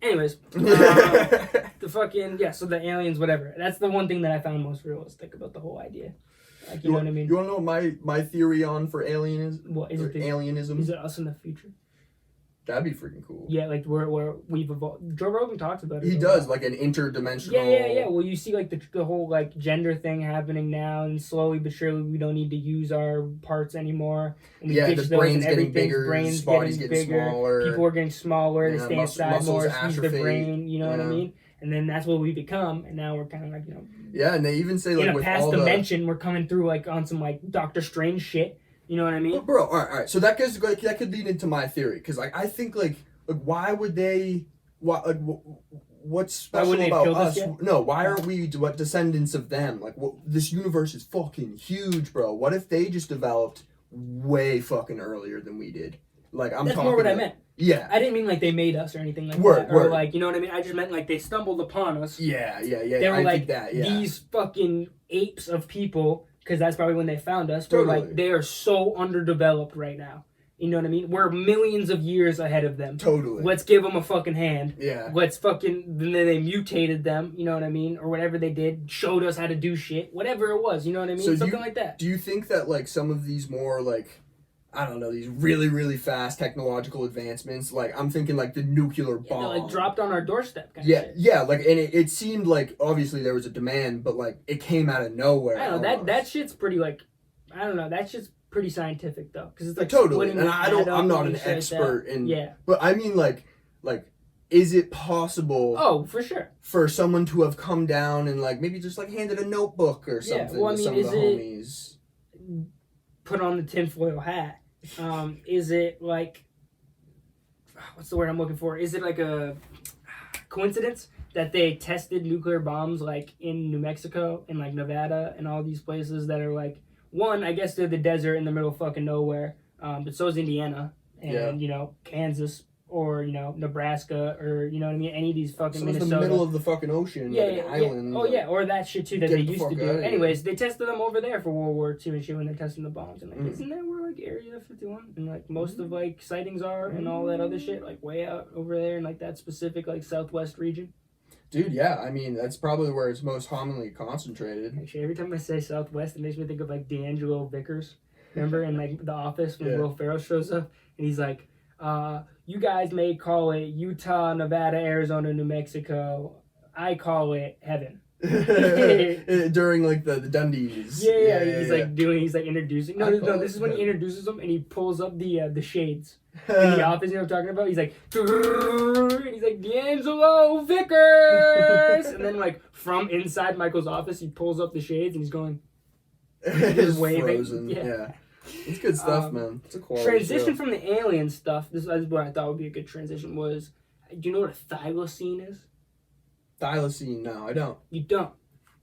Anyways, the fucking, yeah, so the aliens, whatever. That's the one thing that I found most realistic about the whole idea. Like, you know what I mean? You want to know my theory on for alienism? What is it? Alienism? Is it us in the future? That'd be freaking cool. Yeah, like where we've evolved. Joe Rogan talks about it. He does, like an interdimensional. Yeah. Well, you see, like the whole like gender thing happening now, and slowly but surely we don't need to use our parts anymore. And we Yeah, ditch the those brain's and getting bigger, brain's body's getting bigger, smaller. people are getting smaller. Yeah, they stay inside more, muscles squeeze the atrophy. brain. You know what I Yeah. mean? And then that's what we become, and now we're kind of like, you know, Yeah, and they even say like in a with past all dimension, we're coming through like on some like Doctor Strange shit. You know what I mean? But bro, all right. So that could lead into my theory, because like I think like why would they? What's special wouldn't they about have killed us us? yet? No, why aren't we descendants of them? Like this universe is fucking huge, bro. What if they just developed way fucking earlier than we did? Like I'm That's talking. more what I meant. Yeah. I didn't mean like they made us or anything like Word, that. Or word. like, you know what I mean? I just meant like they stumbled upon us. Yeah. They were I like think that. Yeah. these fucking apes of people, because that's probably when they found us. We're Totally. like, they are so underdeveloped right now. You know what I mean? We're millions of years ahead of them. Totally. Let's give them a fucking hand. Yeah. Let's fucking, then they mutated them, you know what I mean? Or whatever they did, showed us how to do shit. Whatever it was, you know what I mean? So Something like that. Do you think that like some of these more like, I don't know, these really, really fast technological advancements, like I'm thinking like the nuclear Yeah, bomb. they, like dropped on our doorstep kind of Yeah, shit. yeah, like, and it seemed like obviously there was a demand, but like it came out of nowhere. I don't know, almost. that shit's pretty like, I don't know, that shit's pretty scientific though. Because it's like Totally, splitting and the I'm atom not and an shit like expert that. in, Yeah. but I mean like, is it possible Oh, for sure. for someone to have come down and like maybe just like handed a notebook or Yeah, something well, I to mean, some of is the it- homies? Put on the tinfoil hat. Is it like, what's the word I'm looking for? Is it like a, coincidence that they tested nuclear bombs like in New Mexico and like Nevada and all these places that are like one, I guess they're the desert in the middle of fucking nowhere, but so is Indiana and Kansas or Nebraska or you know what I mean, any of these fucking Minnesota. Minnesota. The middle of the fucking ocean, like an island. Oh yeah, or that shit too that they used to do. Out Anyways, they tested them over there for World War II and shit when they're testing the bombs. And like, isn't that where like Area 51 and like most of like sightings are and all that other shit like way out over there in like that specific like Southwest region? Dude, yeah, I mean that's probably where it's most commonly concentrated. Actually, every time I say Southwest, it makes me think of like D'Angelo Vickers. Remember in like The Office when Will Ferrell shows up and he's like, you guys may call it Utah, Nevada, Arizona, New Mexico. I call it heaven. During like the Dundies. He's like introducing. No, this is when he introduces them and he pulls up the shades. In The Office, you know what I'm talking about? He's like, and he's like, D'Angelo Vickers! And then like from inside Michael's office, he pulls up the shades and he's going, He's waving. frozen. Yeah. It's good stuff, man. It's a quality transition show. from the alien stuff. This is what I thought would be a good transition. Was do you know what a thylacine is? Thylacine? No, I don't. You don't.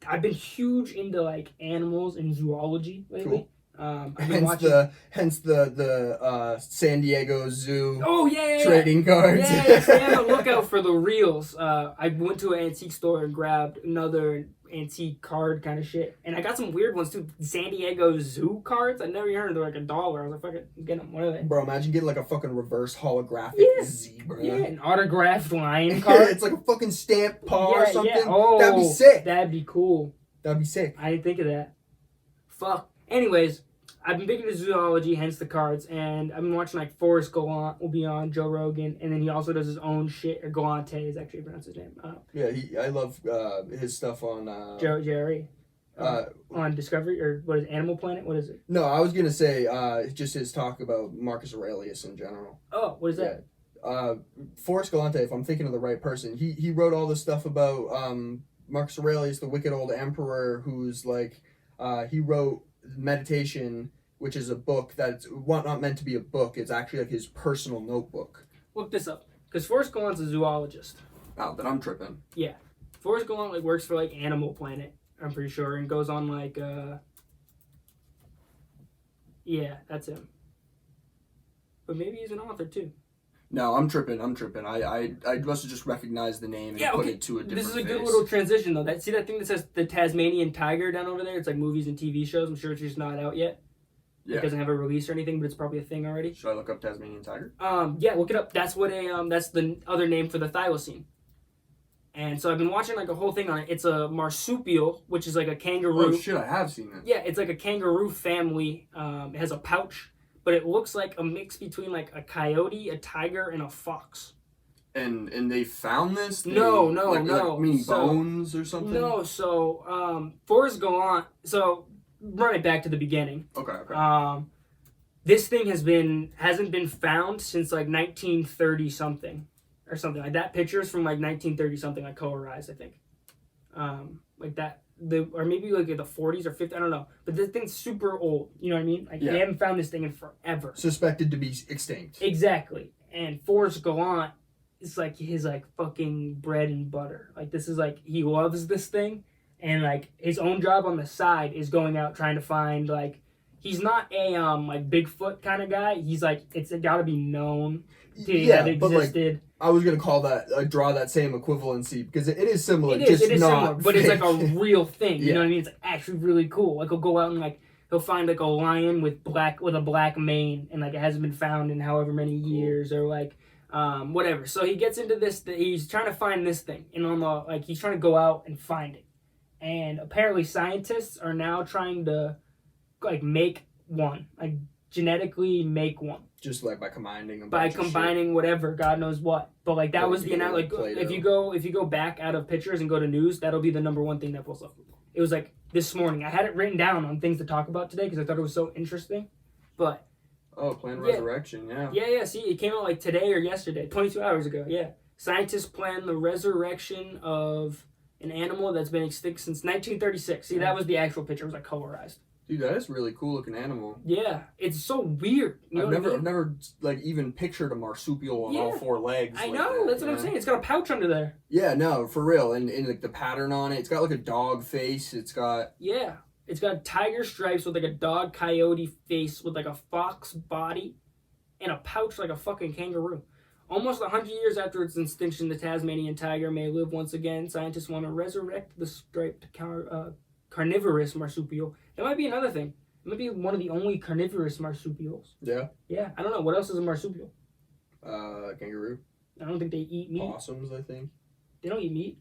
I've been huge into like animals and zoology lately. Cool. I've been watching... hence the San Diego Zoo. Oh trading cards. Yeah. Stay on the lookout for the reels. I went to an antique store and grabbed another antique card kind of shit, and I got some weird ones too. San Diego Zoo cards. I never heard they're like $1. I was like, fuck it, get them. What are they? Bro, imagine getting like a fucking reverse holographic zebra. Yeah, an autographed lion card. It's like a fucking stamp paw or something. Yeah. Oh, that'd be sick. That'd be cool. That'd be sick. I didn't think of that. Fuck. Anyways, I've been big into zoology, hence the cards, and I've been watching like Forrest Gallant will be on Joe Rogan, and then he also does his own shit, or Galante is actually pronounced his name. I love his stuff on Jerry. On Discovery, or what is it, Animal Planet? What is it? No, I was gonna say just his talk about Marcus Aurelius in general. Oh, what is that? Forrest Galante, if I'm thinking of the right person, he wrote all this stuff about Marcus Aurelius, the wicked old emperor, who's like he wrote Meditation, which is a book that's not meant to be a book. It's actually like his personal notebook. Look this up, because Forrest Gallant's a zoologist. Oh, then I'm tripping. Yeah, Forrest Gallant like works for like Animal Planet, I'm pretty sure, and goes on like yeah, that's him. But maybe he's an author too. No, I'm tripping. I must have just recognized the name and put it to a different This is a face. good little transition though. See that thing that says the Tasmanian Tiger down over there? It's like movies and TV shows. I'm sure it's just not out yet. Yeah. It doesn't have a release or anything, but it's probably a thing already. Should I look up Tasmanian Tiger? Yeah, look it up. That's what that's the other name for the thylacine. And so I've been watching like a whole thing on it. It's a marsupial, which is like a kangaroo. Oh shit, I have seen it. Yeah, it's like a kangaroo family. It has a pouch, but it looks like a mix between like a coyote, a tiger, and a fox. And they found this? No. Meaning bones or something? No, so Forrest Gallant. So run it back to the beginning. Okay. This thing hasn't been found since like 1930 something or something like that. Pictures from like 1930 something, like colorized, I think. Like that. Or maybe like the 40s or 50s, I don't know. But this thing's super old. You know what I mean? Like they haven't found this thing in forever. Suspected to be extinct. Exactly. And Forrest Gallant, it's like his like fucking bread and butter. Like this is like he loves this thing, and like his own job on the side is going out trying to find like he's not a like Bigfoot kind of guy. He's like it's got to be known to have existed. I was gonna call that draw that same equivalency because it is similar. It is not similar, but fake. it's like a real thing. You know what I mean? It's actually really cool. Like he'll go out and like he'll find like a lion with a black mane, and like it hasn't been found in however many years, or like whatever. So he gets into this. He's trying to find this thing, and on the like he's trying to go out and find it. And apparently scientists are now trying to like make one, like genetically make one. Just like by combining whatever, God knows what. But like that was the like if you go back out of pictures and go to news, that'll be the number one thing that pulls up. It was like this morning. I had it written down on things to talk about today because I thought it was so interesting. But planned resurrection, Yeah, see, it came out like today or yesterday, 22 hours ago. Yeah. Scientists plan the resurrection of an animal that's been extinct since 1936. See, that was the actual picture. It was like colorized. Dude, that is a really cool looking animal. Yeah, it's so weird. You know I've never like even pictured a marsupial on all four legs. I know, that's what I'm saying. It's got a pouch under there. Yeah, no, for real. And like the pattern on it, it's got like a dog face. It's got it's got tiger stripes with like a dog coyote face with like a fox body and a pouch like a fucking kangaroo. Almost 100 years after its extinction, the Tasmanian tiger may live once again. Scientists want to resurrect the striped carnivorous marsupial. That might be another thing. It might be one of the only carnivorous marsupials. Yeah. Yeah, I don't know. What else is a marsupial? Kangaroo. I don't think they eat meat. Possums, I think. They don't eat meat.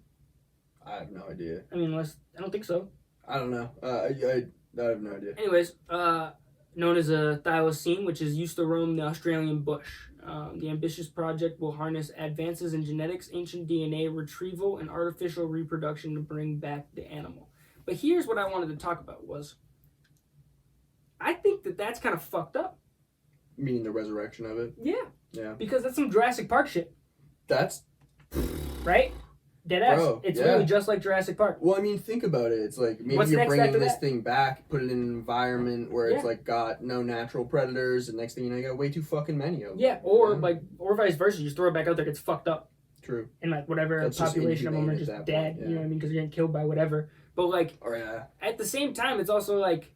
I have no idea. I mean, I don't think so. I don't know. I have no idea. Anyways, known as a thylacine, which is used to roam the Australian bush. The ambitious project will harness advances in genetics, ancient DNA retrieval, and artificial reproduction to bring back the animal. But here's what I wanted to talk about was, I think that's kind of fucked up. Meaning the resurrection of it? Yeah. Yeah. Because that's some Jurassic Park shit. That's... Right? Deadass. Bro, it's really just like Jurassic Park. Well, I mean, think about it. It's like, maybe you're bringing this thing back, put it in an environment where it's like got no natural predators, and next thing you know, you got way too fucking many of them. Yeah, or vice versa. You just throw it back out there, it gets fucked up. True. And like whatever population of them are just dead. You know what I mean? Because you're getting killed by whatever. But like, at the same time, it's also like,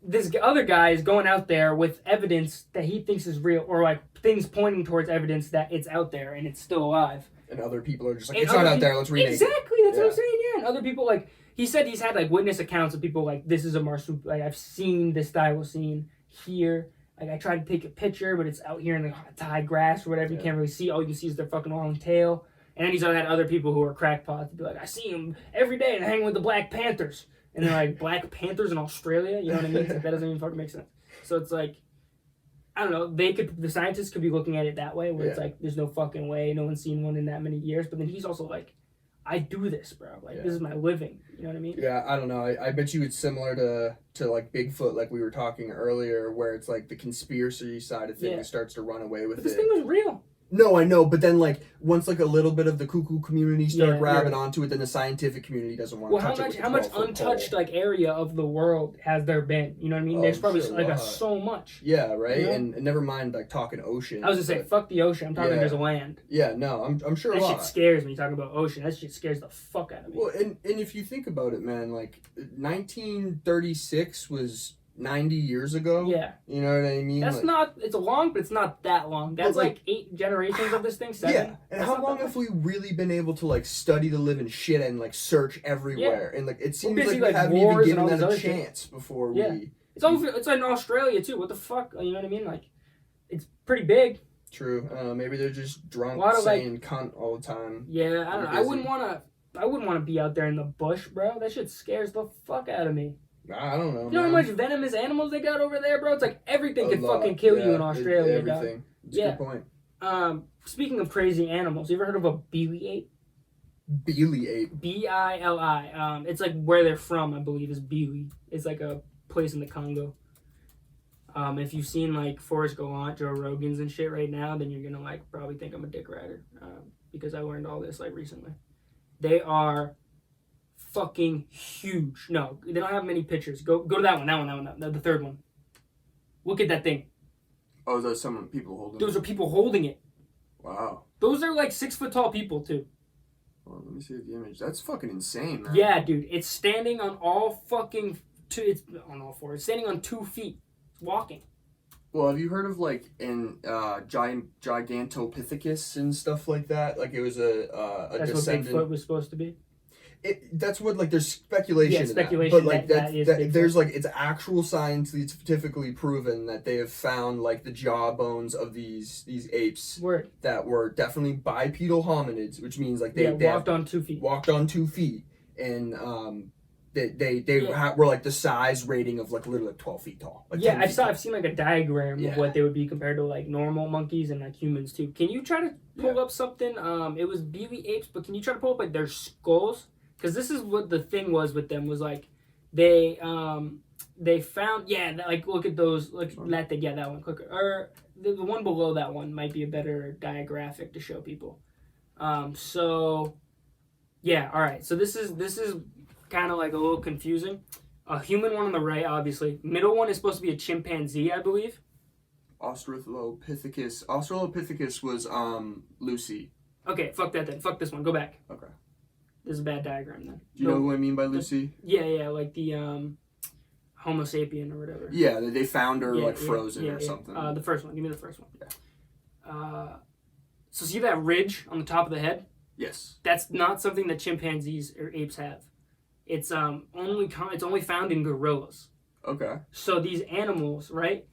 this other guy is going out there with evidence that he thinks is real, or like things pointing towards evidence that it's out there and it's still alive. And other people are just like, it's not out there, let's rename it. Exactly, that's what I'm saying, yeah. And other people, like, he said he's had, like, witness accounts of people, like, this is a marsupial, like, I've seen this thylacine here. Like, I tried to take a picture, but it's out here in the high grass or whatever. You can't really see. All you can see is their fucking long tail. And then he's had other people who are crackpots to be like, I see him every day and hang with the Black Panthers. And they're like, Black Panthers in Australia? You know what I mean? It's like, that doesn't even fucking make sense. So it's like, I don't know, the scientists could be looking at it that way, where it's like, there's no fucking way, no one's seen one in that many years. But then he's also like, I do this, bro. Like, this is my living. You know what I mean? Yeah, I don't know. I bet you it's similar to like Bigfoot, like we were talking earlier, where it's like the conspiracy side of things starts to run away with it. This thing was real. No, I know, but then like once like a little bit of the cuckoo community start grabbing onto it, then the scientific community doesn't want to touch it. How much untouched like area of the world has there been? You know what I mean? There's probably so much. Yeah, right. You know? And never mind like talking ocean. I was gonna say fuck the ocean. I'm talking there's a land. Yeah, no, I'm sure. That shit scares me. You talking about ocean? That shit scares the fuck out of me. Well, and if you think about it, man, like 1936 was 90 years ago. Yeah. You know what I mean? That's like, not, it's long, but it's not that long. That's like 8 generations of this thing, 7. Yeah. And how long have we really been able to like study the living shit and like search everywhere? And like it seems like we haven't even given that a chance before we... It's in Australia too. What the fuck? You know what I mean? Like, it's pretty big. True. Maybe they're just drunk saying cunt all the time. Yeah, I don't know. I wouldn't want to be out there in the bush, bro. That shit scares the fuck out of me. I don't know. You know how much venomous animals they got over there, bro? It's like everything could fucking kill you in Australia. Everything. That's a good point. Speaking of crazy animals, you ever heard of a Beely ape? Beely ape. Bili. It's like where they're from, I believe, is Beely. It's like a place in the Congo. If you've seen like Forrest Gump, Joe Rogan's and shit right now, then you're gonna like probably think I'm a dick rider, because I learned all this like recently. They are fucking huge. No, they don't have many pictures. Go to that one. The third one. Look at that thing. Oh, those some people holding Those are people holding it. Wow. Those are like 6 foot tall people too. Well, let me see the image. That's fucking insane, man. Yeah, dude. It's standing on all fucking it's on all fours. It's standing on 2 feet. It's walking. Well, have you heard of like Gigantopithecus and stuff like that? Like it was a That's descendant. what Bigfoot was supposed to be. That's what like there's speculation. Yeah, speculation. But like that there's like it's actual scientifically proven that they have found like the jawbones of these apes that were definitely bipedal hominids, which means like they walked on 2 feet. Walked on 2 feet, and they were like the size rating of like literally 12 feet tall. Like I've seen like a diagram of what they would be compared to like normal monkeys and like humans too. Can you try to pull up something? It was Beely apes, but can you try to pull up like their skulls? Because this is what the thing was with them, was like they found like look at those, look that thing, that one, click, or the one below that one might be a better diagraphic to show people. So all right, so this is kind of like a little confusing. A human one on the right, obviously. Middle one is supposed to be a chimpanzee, I believe. Australopithecus. Australopithecus was Lucy. Okay, fuck that then. Fuck this one. Go back. Okay. This is a bad diagram then. Do you know what I mean by Lucy? Yeah, like the Homo sapien or whatever. Yeah, they found her frozen or something. The first one. Give me the first one. Yeah. So see that ridge on the top of the head? Yes. That's not something that chimpanzees or apes have. It's only found in gorillas. Okay. So these animals, right?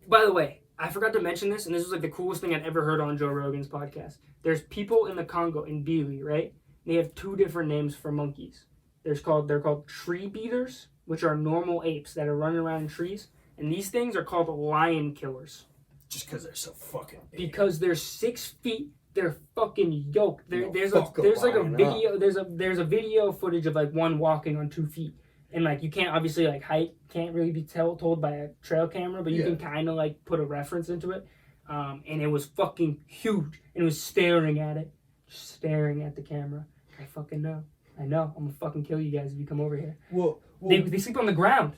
By the way, I forgot to mention this, and this was like the coolest thing I'd ever heard on Joe Rogan's podcast. There's people in the Congo, in Bili, right? They have 2 different names for monkeys. They're called tree beaters, which are normal apes that are running around in trees. And these things are called lion killers. Just because they're so fucking big. Because they're 6 feet, they're fucking yoked. There's a video footage of like one walking on 2 feet. And like you can't obviously like height can't really be told by a trail camera, but you can kind of like put a reference into it. And it was fucking huge. And it was staring at it. Just staring at the camera. I fucking know. I know. I'm gonna fucking kill you guys if you come over here. Well they sleep on the ground.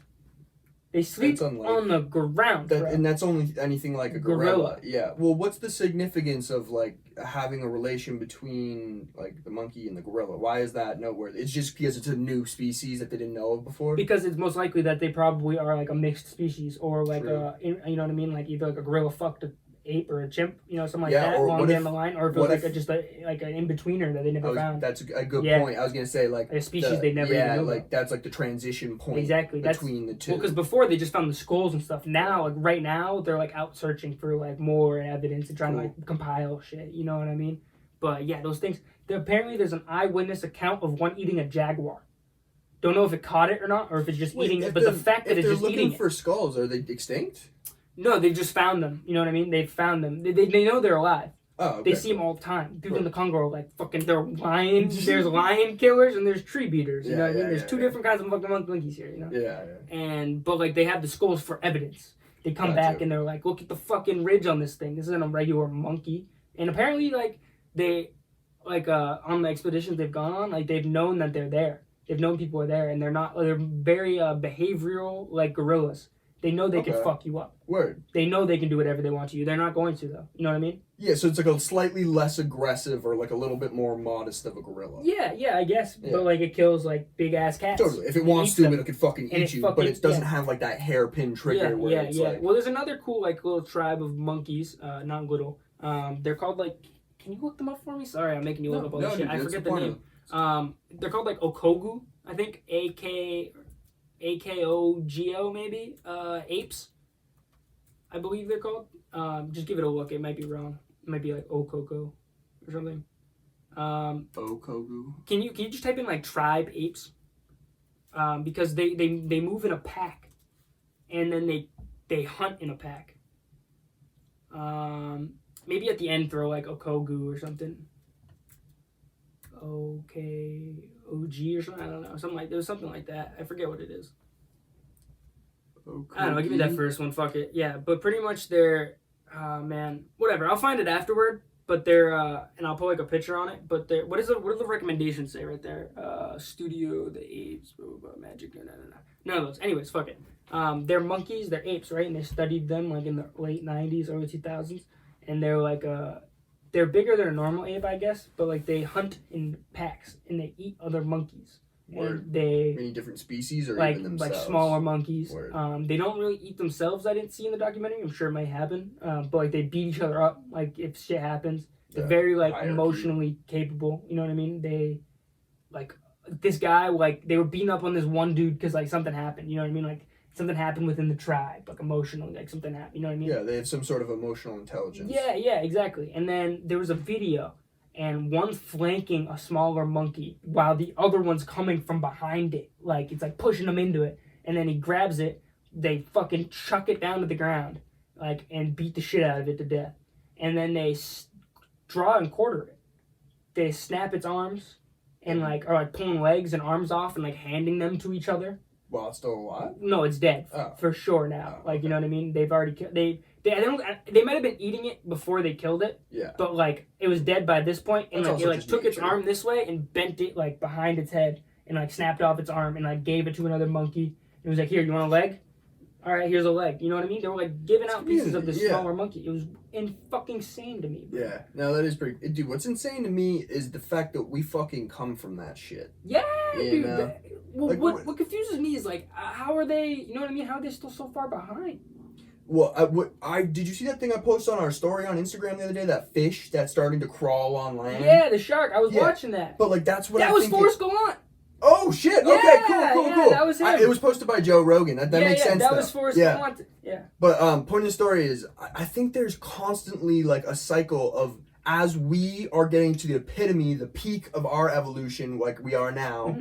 They sleep on the ground. And that's only anything like a gorilla. Yeah. Well, what's the significance of like having a relation between like the monkey and the gorilla? Why is that noteworthy? It's just because it's a new species that they didn't know of before? Because it's most likely that they probably are like a mixed species or like you know what I mean? Like either like a gorilla fucked a ape or a chimp, you know, something like that along down the line, or if it was like just like an in-betweener that they never found. That's a good point. I was going to say like a species they never even knew about. That's like the transition point between the two. Well, because before they just found the skulls and stuff. Now, like right now, they're like out searching for like more evidence and trying to like compile shit, you know what I mean? But yeah, those things, apparently there's an eyewitness account of one eating a jaguar. Don't know if it caught it or not, or if it's just eating it, but the fact that it's just eating it. If they're looking for skulls, are they extinct? No, they just found them. You know what I mean? They've found them. They know they're alive. Oh, okay. They see them all the time. People in the Congo are like fucking. They're lions. There's lion killers and there's tree beaters. You know what I mean? There's 2 different kinds of fucking monkeys here. You know? Yeah. But like they have the skulls for evidence. They come back and they're like, look at the fucking ridge on this thing. This isn't a regular monkey. And apparently, like they, like on the expeditions they've gone on, like they've known that they're there. They've known people are there, and they're very behavioral like gorillas. They know they can fuck you up. Word. They know they can do whatever they want to you. They're not going to, though. You know what I mean? Yeah, so it's like a slightly less aggressive or like a little bit more modest of a gorilla. Yeah, I guess. Yeah. But like it kills like big-ass cats. Totally. If it wants to, it could fucking eat you, but it doesn't have like that hairpin trigger where it's like... Well, there's another cool like little tribe of monkeys, not little. They're called like... Can you look them up for me? Sorry, I'm making you look up all this shit. I forget the name. They're called like Okogu, I think. AKOGO maybe, apes, I believe they're called. Just give it a look. It might be wrong. It might be like Okoko or something. Okogu. Can you just type in like tribe apes? Because they move in a pack, and then they hunt in a pack. Maybe at the end throw like Okogu or something. OG or something. I don't know. There was something like that. I forget what it is. Okay. I don't know. Give me that first one. Fuck it. Yeah, but pretty much they're, man, whatever. I'll find it afterward. But they're, and I'll put like a picture on it. But they're, what do the recommendations say right there? Studio, the apes, blah, blah, blah, magic, no. None of those. Anyways, fuck it. They're monkeys. They're apes, right? And they studied them like in the late 90s, early 2000s, and they're like they're bigger than a normal ape, I guess, but like they hunt in packs and they eat other monkeys. And they many different species or like even themselves? Like smaller monkeys. Word. They don't really eat themselves. I didn't see in the documentary. I'm sure it might happen. But like they beat each other up. Like if shit happens, they're very like emotionally capable. You know what I mean? They like this guy like they were beating up on this one dude because like something happened. You know what I mean? Like something happened within the tribe, like emotionally, like something happened. You know what I mean? Yeah, they have some sort of emotional intelligence. Yeah, exactly. And then there was a video, and one's flanking a smaller monkey while the other one's coming from behind it. Like, it's like pushing him into it. And then he grabs it, they fucking chuck it down to the ground, like, and beat the shit out of it to death. And then they draw and quarter it. They snap its arms and, like, are, like, pulling legs and arms off and, like, handing them to each other. While it's still alive? No, it's dead for sure now. Like, you know what I mean? They've already killed. They might have been eating it before they killed it. Yeah. But like it was dead by this point, and like it like took its arm this way and bent it like behind its head, and like snapped off its arm and like gave it to another monkey. It was like, here, you want a leg? All right, here's a leg. You know what I mean? They were like giving out pieces of this smaller monkey. It was fucking insane to me. Bro. Yeah, no, that is pretty. Dude, what's insane to me is the fact that we fucking come from that shit. Yeah, you dude. Well, like, what confuses me is like, how are they? You know what I mean? How are they still so far behind? Well, did you see that thing I posted on our story on Instagram the other day? That fish that's starting to crawl on land. Yeah, the shark. I was watching that. But like, that's what that I was think Forrest Gallant. Oh shit! Yeah, okay, cool. That was him. It was posted by Joe Rogan. That makes sense. That though. was Forrest Gallant. Yeah. But point of the story is, I think there's constantly like a cycle of as we are getting to the epitome, the peak of our evolution, like we are now.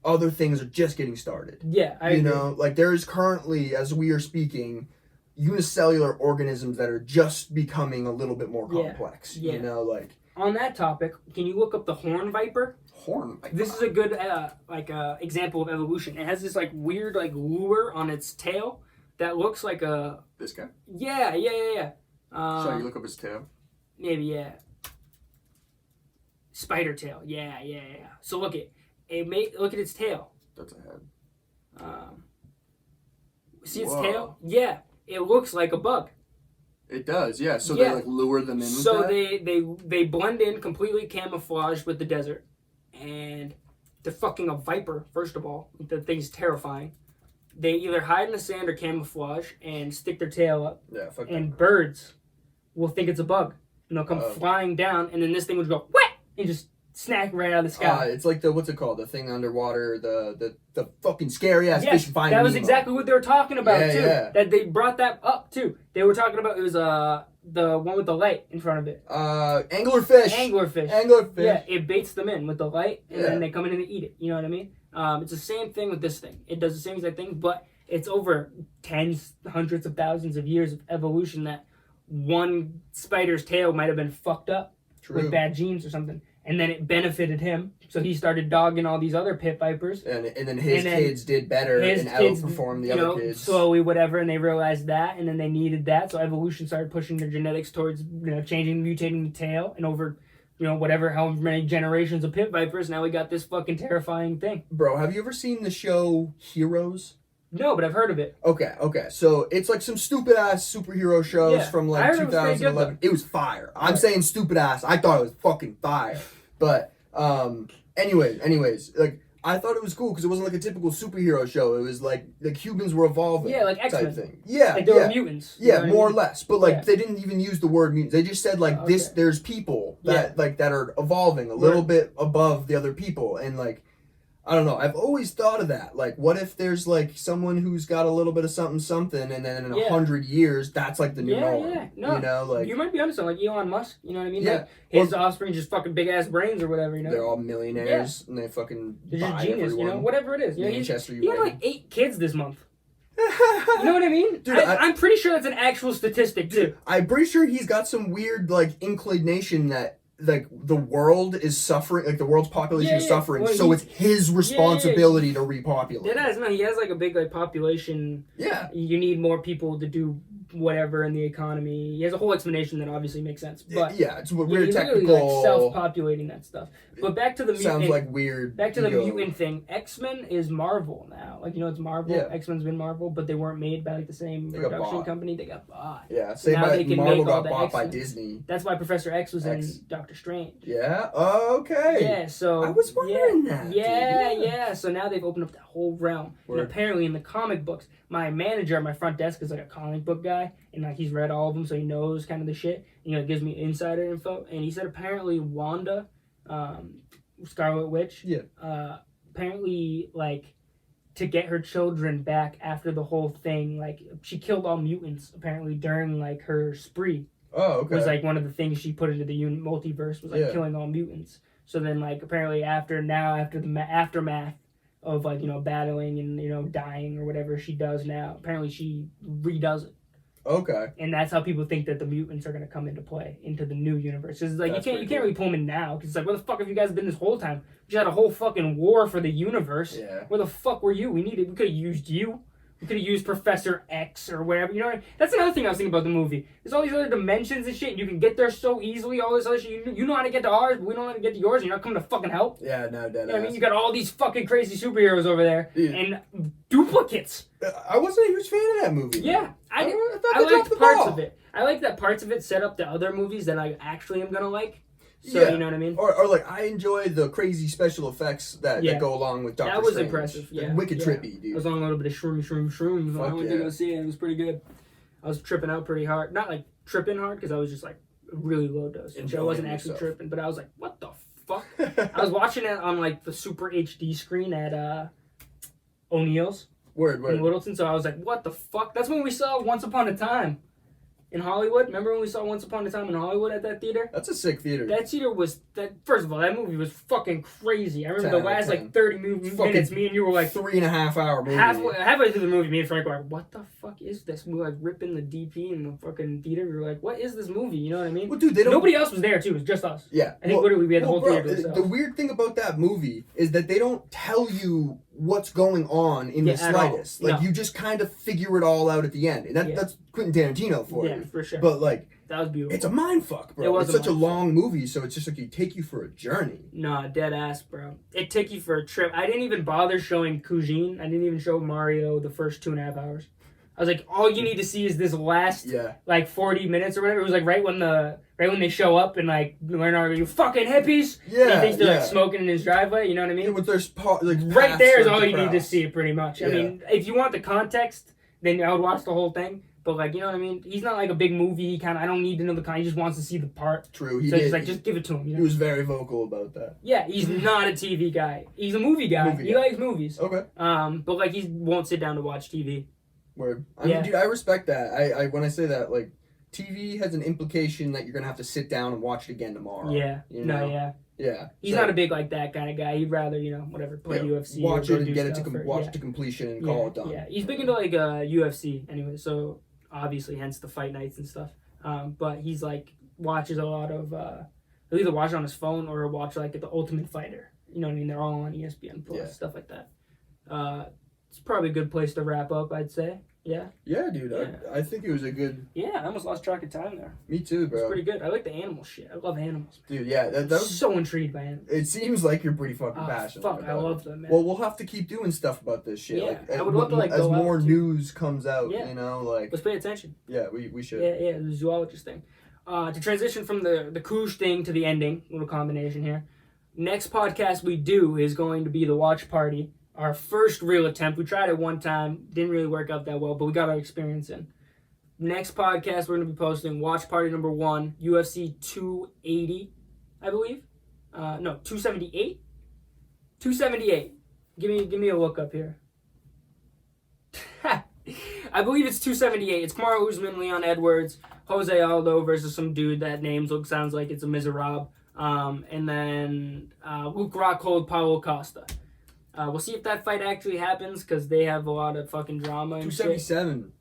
Other things are just getting started. Yeah, I agree. You know, like there is currently, as we are speaking, unicellular organisms that are just becoming a little bit more complex. Yeah. You know, like on that topic, can you look up the horn viper? Horn viper. This is a good example of evolution. It has this like weird like lure on its tail that looks like a. This guy. Yeah. Shall you look up his tail? Maybe spider tail. Yeah. So look at its tail. That's a head. See its tail? Yeah, it looks like a bug. It does, yeah. So they like lure them in with so that? they blend in completely camouflaged with the desert. And they're fucking a viper, first of all. The thing's terrifying. They either hide in the sand or camouflage and stick their tail up. Yeah, fuck and that. Birds will think it's a bug. And they'll come flying down, and then this thing would go, whap! And just snack right out of the sky. It's like what's it called? The thing underwater, the fucking scary ass fish finding that was Nemo. exactly what they were talking about, too. Yeah. That they brought that up, too. They were talking about, it was the one with the light in front of it. Anglerfish. Anglerfish. Yeah, it baits them in with the light, and then they come in and they eat it. You know what I mean? It's the same thing with this thing. It does the same exact thing, but it's over tens, hundreds of thousands of years of evolution that one spider's tail might have been fucked up with bad genes or something. And then it benefited him, so he started dogging all these other pit vipers. And then his kids did better and outperformed the other kids. Slowly, whatever, and they realized that, and then they needed that, so evolution started pushing their genetics towards, changing, mutating the tail, and over, however many generations of pit vipers, now we got this fucking terrifying thing. Bro, have you ever seen the show Heroes? No, but I've heard of it. Okay. So it's like some stupid ass superhero shows from like 2011. It was fire. I'm saying stupid ass. I thought it was fucking fire. But anyways, like I thought it was cool because it wasn't like a typical superhero show. It was like humans were evolving. Yeah, like X-Men. Type thing. Yeah, like they were mutants. Yeah, more or less. But like they didn't even use the word mutants. They just said like this. There's people that that are evolving a little bit above the other people, and like. I don't know. I've always thought of that. Like, what if there's like someone who's got a little bit of something, and then in 100 years, that's like the new norm. Yeah, no. You know, like you might be onto something. Like Elon Musk. You know what I mean? Yeah. Like his offspring just fucking big ass brains or whatever. You know. They're all millionaires, and they fucking they're just genius. everyone. Whatever it is. Manchester he had United. like 8 kids this month. You know what I mean? Dude, I'm pretty sure that's an actual statistic too. I'm pretty sure he's got some weird like inclination that. Like the world is suffering, like the world's population is suffering, well, so it's his responsibility to repopulate. He has like a big like population. Yeah, you need more people to do whatever in the economy. He has a whole explanation that obviously makes sense. But it's weird technical. Like self-populating that stuff. But back to the sounds like weird. Back to the mutant thing. X-Men is Marvel now. Like it's Marvel. Yeah. X-Men's been Marvel, but they weren't made by like the same production company. They got bought. Yeah, so now they can Marvel make all got bought X-Men. By Disney. That's why Professor X was in Doctor Strange. Yeah. Oh, okay. Yeah. So I was wondering that. Yeah. So now they've opened up that whole realm. And apparently in the comic books, my manager at my front desk is like a comic book guy, and like he's read all of them, so he knows kind of the shit. Gives me insider info. And he said apparently Wanda, Scarlet Witch, apparently like to get her children back after the whole thing, like she killed all mutants apparently during like her spree. Oh, okay. Was like one of the things she put into the multiverse was like killing all mutants. So then like apparently after the aftermath of like battling and dying or whatever she does now, apparently she redoes it. Okay. And that's how people think that the mutants are going to come into play into the new universe. It's like you can't really pull them in now because it's like where the fuck have you guys been this whole time? We had a whole fucking war for the universe. Yeah. Where the fuck were you? We could have used you. You could have used Professor X or whatever. You know what I mean? That's another thing I was thinking about the movie. There's all these other dimensions and shit, and you can get there so easily. All this other shit. You know how to get to ours, but we don't know how to get to yours, and you're not coming to fucking help. Yeah, no, dead You know what I mean? You got all these fucking crazy superheroes over there, Yeah. and duplicates. I wasn't a huge fan of that movie. Yeah, I thought they dropped liked the parts ball. of it. I like that parts of it set up the other movies that I actually am gonna like. So, Yeah. you know what I mean? Or like, I enjoy the crazy special effects that go along with Doctor That was Strange. impressive, They're yeah. wicked yeah. trippy, dude. I was on a little bit of shrooms. When I went to go see it, it was pretty good. I was tripping out pretty hard. Not like tripping hard, because I was just like really low dosage. I wasn't actually tripping, but I was like, what the fuck? I was watching it on like the super HD screen at O'Neill's Word. in Littleton, so I was like, what the fuck? That's when we saw Once Upon a Time in Hollywood. Remember when we saw Once Upon a Time in Hollywood at that theater? That's a sick theater. That theater was first of all, that movie was fucking crazy. I remember 10 the last out of 10. like 30 minutes, me and you were like 3.5 hour movie. halfway through the movie, me and Frank were like, what the fuck is this? We were like ripping the DP in the fucking theater. We were like, what is this movie? You know what I mean? Well, dude, they don't. Nobody else was there too. It was just us. Yeah. I think literally we had the whole theater to The ourselves. weird thing about that movie is that they don't tell you what's going on in the at all. slightest. Like, No. you just kind of figure it all out at the end. And that's Quentin Tarantino for Yeah, you. for sure. But, like, That was beautiful. it's a mind fuck, bro. It was It's a such a mind fuck. long movie, so it's just like you take you for a journey. Nah, dead ass, bro. It took you for a trip. I didn't even bother showing Kujin. I didn't even show Mario the first 2.5 hours. I was like, all you need to see is this last like 40 minutes or whatever. It was like right when they show up and like Leonardo, you fucking hippies. Yeah, And he thinks they're yeah. like smoking in his driveway. You know what I mean? Yeah, with their like Right there is all you crowds. need to see, pretty much. I Yeah. mean, if you want the context, then I would watch the whole thing. But like, you know what I mean? He's not like a big movie kind of. I don't need to know the kind. He just wants to see the part. True, So he's like, just give it to him. You know? He was very vocal about that. Yeah, he's not a TV guy. He's a movie guy. He likes movies. Okay. But like he won't sit down to watch TV. Word. I mean, dude, I respect that. I when I say that, like, TV has an implication that you're gonna have to sit down and watch it again tomorrow. Yeah. You know? Yeah. Yeah. He's not a big like that kind of guy. He'd rather play UFC. Watch or it go and get it stuff to watch it to completion and call it done. Yeah, he's big into like UFC anyway. So obviously, hence the fight nights and stuff. But he's like watches a lot of. He'll either watch it on his phone or he'll watch like the Ultimate Fighter. You know what I mean? They're all on ESPN Plus, stuff like that. It's probably a good place to wrap up, I'd say. Yeah. Yeah, dude. Yeah. I think it was a good. Yeah, I almost lost track of time there. Me too, bro. It's pretty good. I like the animal shit. I love animals. Dude, yeah, that was. So intrigued by animals. It seems like you're pretty fucking passionate. Fuck, about I it. love them, man. Well, we'll have to keep doing stuff about this shit. Yeah, like, I would love to, like, as go out more to- news comes out. Yeah. You know, like. Let's pay attention. Yeah, we should. Yeah, the zoologist thing. To transition from the Koosh thing to the ending, little combination here. Next podcast we do is going to be the watch party. Our first real attempt. We tried it one time. Didn't really work out that well, but we got our experience in. Next podcast we're going to be posting watch party number 1, UFC 280, I believe. No, 278. 278. Give me a look up here. I believe it's 278. It's Kamaru Usman, Leon Edwards, Jose Aldo versus some dude that sounds like it's a miserable. And then Luke Rockhold, Paulo Costa. We'll see if that fight actually happens because they have a lot of fucking drama and 277.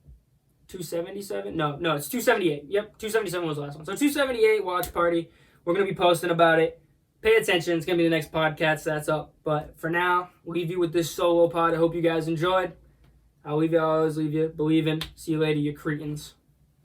277? No, it's 278. Yep, 277 was the last one. So 278 watch party. We're going to be posting about it. Pay attention. It's going to be the next podcast that's up. But for now, we'll leave you with this solo pod. I hope you guys enjoyed. I'll always leave you believing. See you later, you cretins.